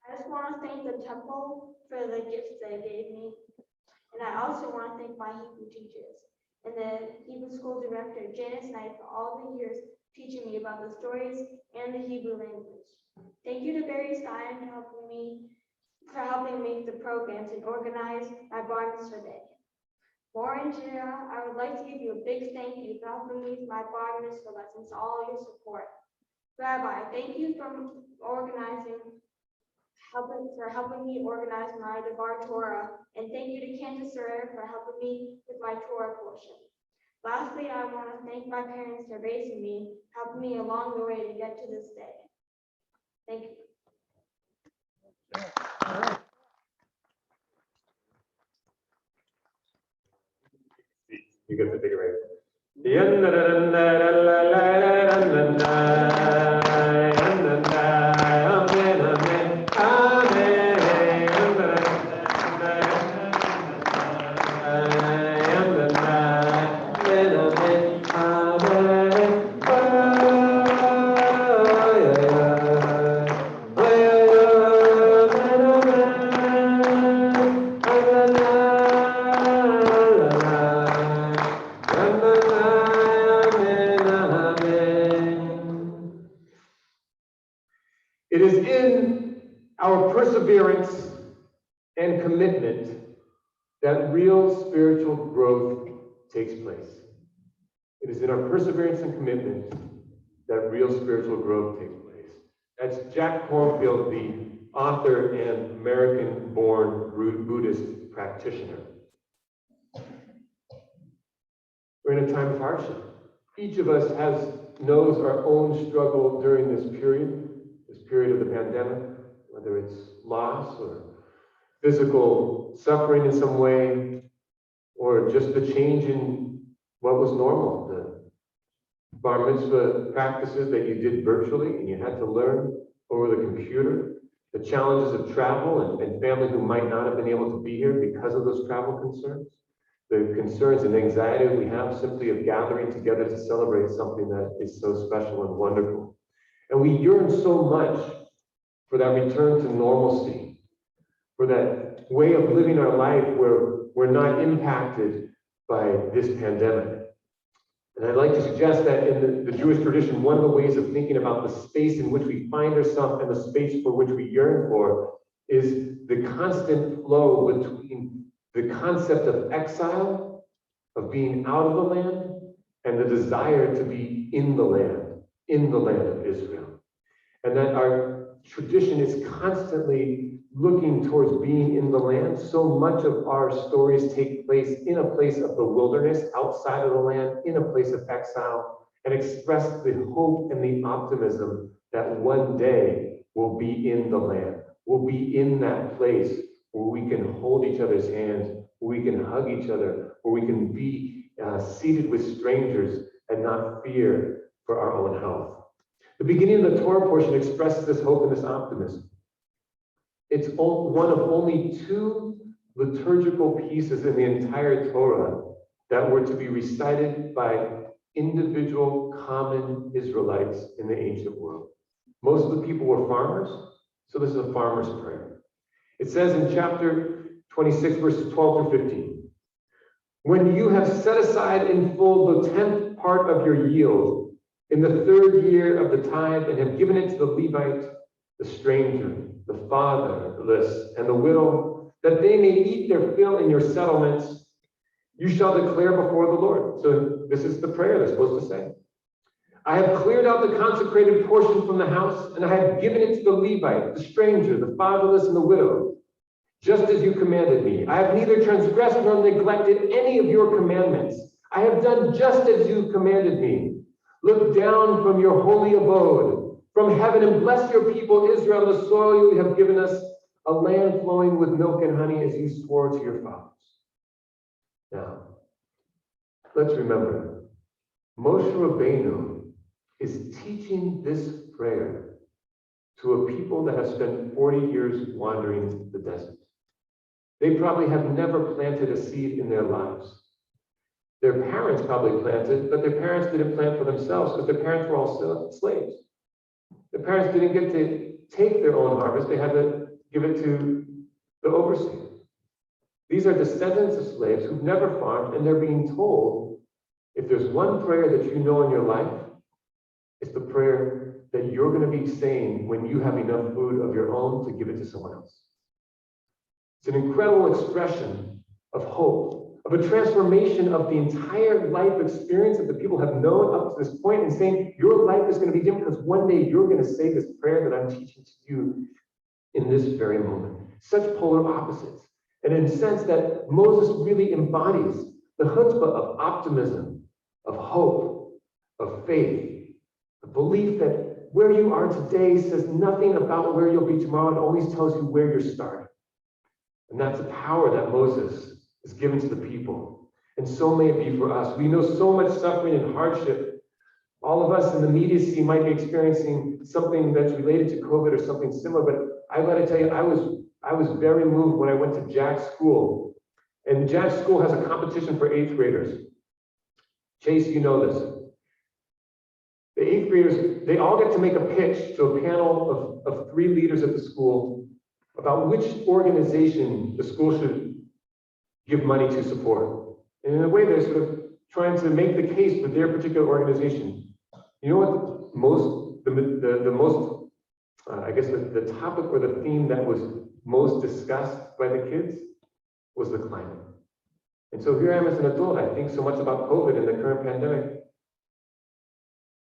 I just want to thank the temple for the gifts they gave me. And I also want to thank my Hebrew teachers and the Hebrew school director, Janice Knight, for all the years teaching me about the stories and the Hebrew language. Thank you to Barry Stein for helping make the programs and organize my bar mitzvah day. Warren Jira, I would like to give you a big thank you for helping me with my bar mitzvah lessons, all your support. Rabbi, thank you for helping me organize my Dvar Torah, and thank you to Candace Serrer for helping me with my Torah portion. Lastly, I want to thank my parents for raising me, helping me along the way to get to this day. Thank you. You get the bigger right. It is in our perseverance and commitment that real spiritual growth takes place. It is in our perseverance and commitment that real spiritual growth takes place. That's Jack Kornfield, the author and American-born Buddhist practitioner. We're in a time of hardship. Each of us knows our own struggle during this period of the pandemic, whether it's loss or physical suffering in some way, or just the change in what was normal, the bar mitzvah practices that you did virtually and you had to learn over the computer, the challenges of travel and family who might not have been able to be here because of those travel concerns, the concerns and anxiety we have simply of gathering together to celebrate something that is so special and wonderful. And we yearn so much for that return to normalcy, for that way of living our life where we're not impacted by this pandemic. And I'd like to suggest that in the Jewish tradition, one of the ways of thinking about the space in which we find ourselves and the space for which we yearn for is the constant flow between the concept of exile, of being out of the land, and the desire to be in the land of Israel. And that our tradition is constantly looking towards being in the land. So much of our stories take place in a place of the wilderness, outside of the land, in a place of exile, and express the hope and the optimism that one day we'll be in the land. We'll be in that place where we can hold each other's hands, where we can hug each other, where we can be seated with strangers and not fear for our own health. The beginning of the Torah portion expresses this hope and this optimism. It's one of only 2 liturgical pieces in the entire Torah that were to be recited by individual common Israelites in the ancient world. Most of the people were farmers, so this is a farmer's prayer. It says in chapter 26, verses 12 through 15, when you have set aside in full the 10th part of your yield in the 3rd year of the tithe and have given it to the Levite, the stranger, the fatherless, and the widow, that they may eat their fill in your settlements, you shall declare before the Lord. So this is the prayer they're supposed to say. I have cleared out the consecrated portion from the house, and I have given it to the Levite, the stranger, the fatherless, and the widow, just as you commanded me. I have neither transgressed nor neglected any of your commandments. I have done just as you commanded me. Look down from your holy abode from heaven and bless your people Israel, the soil you have given us, a land flowing with milk and honey as you swore to your fathers. Now, let's remember, Moshe Rabbeinu is teaching this prayer to a people that have spent 40 years wandering the desert. They probably have never planted a seed in their lives. Their parents probably planted, but their parents didn't plant for themselves because their parents were all slaves. The parents didn't get to take their own harvest. They had to give it to the overseer. These are descendants of slaves who've never farmed, and they're being told, if there's one prayer that you know in your life, it's the prayer that you're going to be saying when you have enough food of your own to give it to someone else. It's an incredible expression of hope, of a transformation of the entire life experience that the people have known up to this point, and saying your life is going to be different because one day you're going to say this prayer that I'm teaching to you in this very moment. Such polar opposites. And in a sense that Moses really embodies the chutzpah of optimism, of hope, of faith, the belief that where you are today says nothing about where you'll be tomorrow, and always tells you where you're starting. And that's the power that Moses is given to the people. And so may it be for us. We know so much suffering and hardship. All of us in the immediacy might be experiencing something that's related to COVID or something similar, but I got to tell you, I was very moved when I went to Jack's school. And Jack's school has a competition for 8th graders. Chase, you know this. The 8th graders, they all get to make a pitch to a panel of 3 leaders at the school about which organization the school should give money to support. And in a way, they're sort of trying to make the case for their particular organization. You know what I guess the topic or the theme that was most discussed by the kids was the climate. And so here I am as an adult, I think so much about COVID and the current pandemic.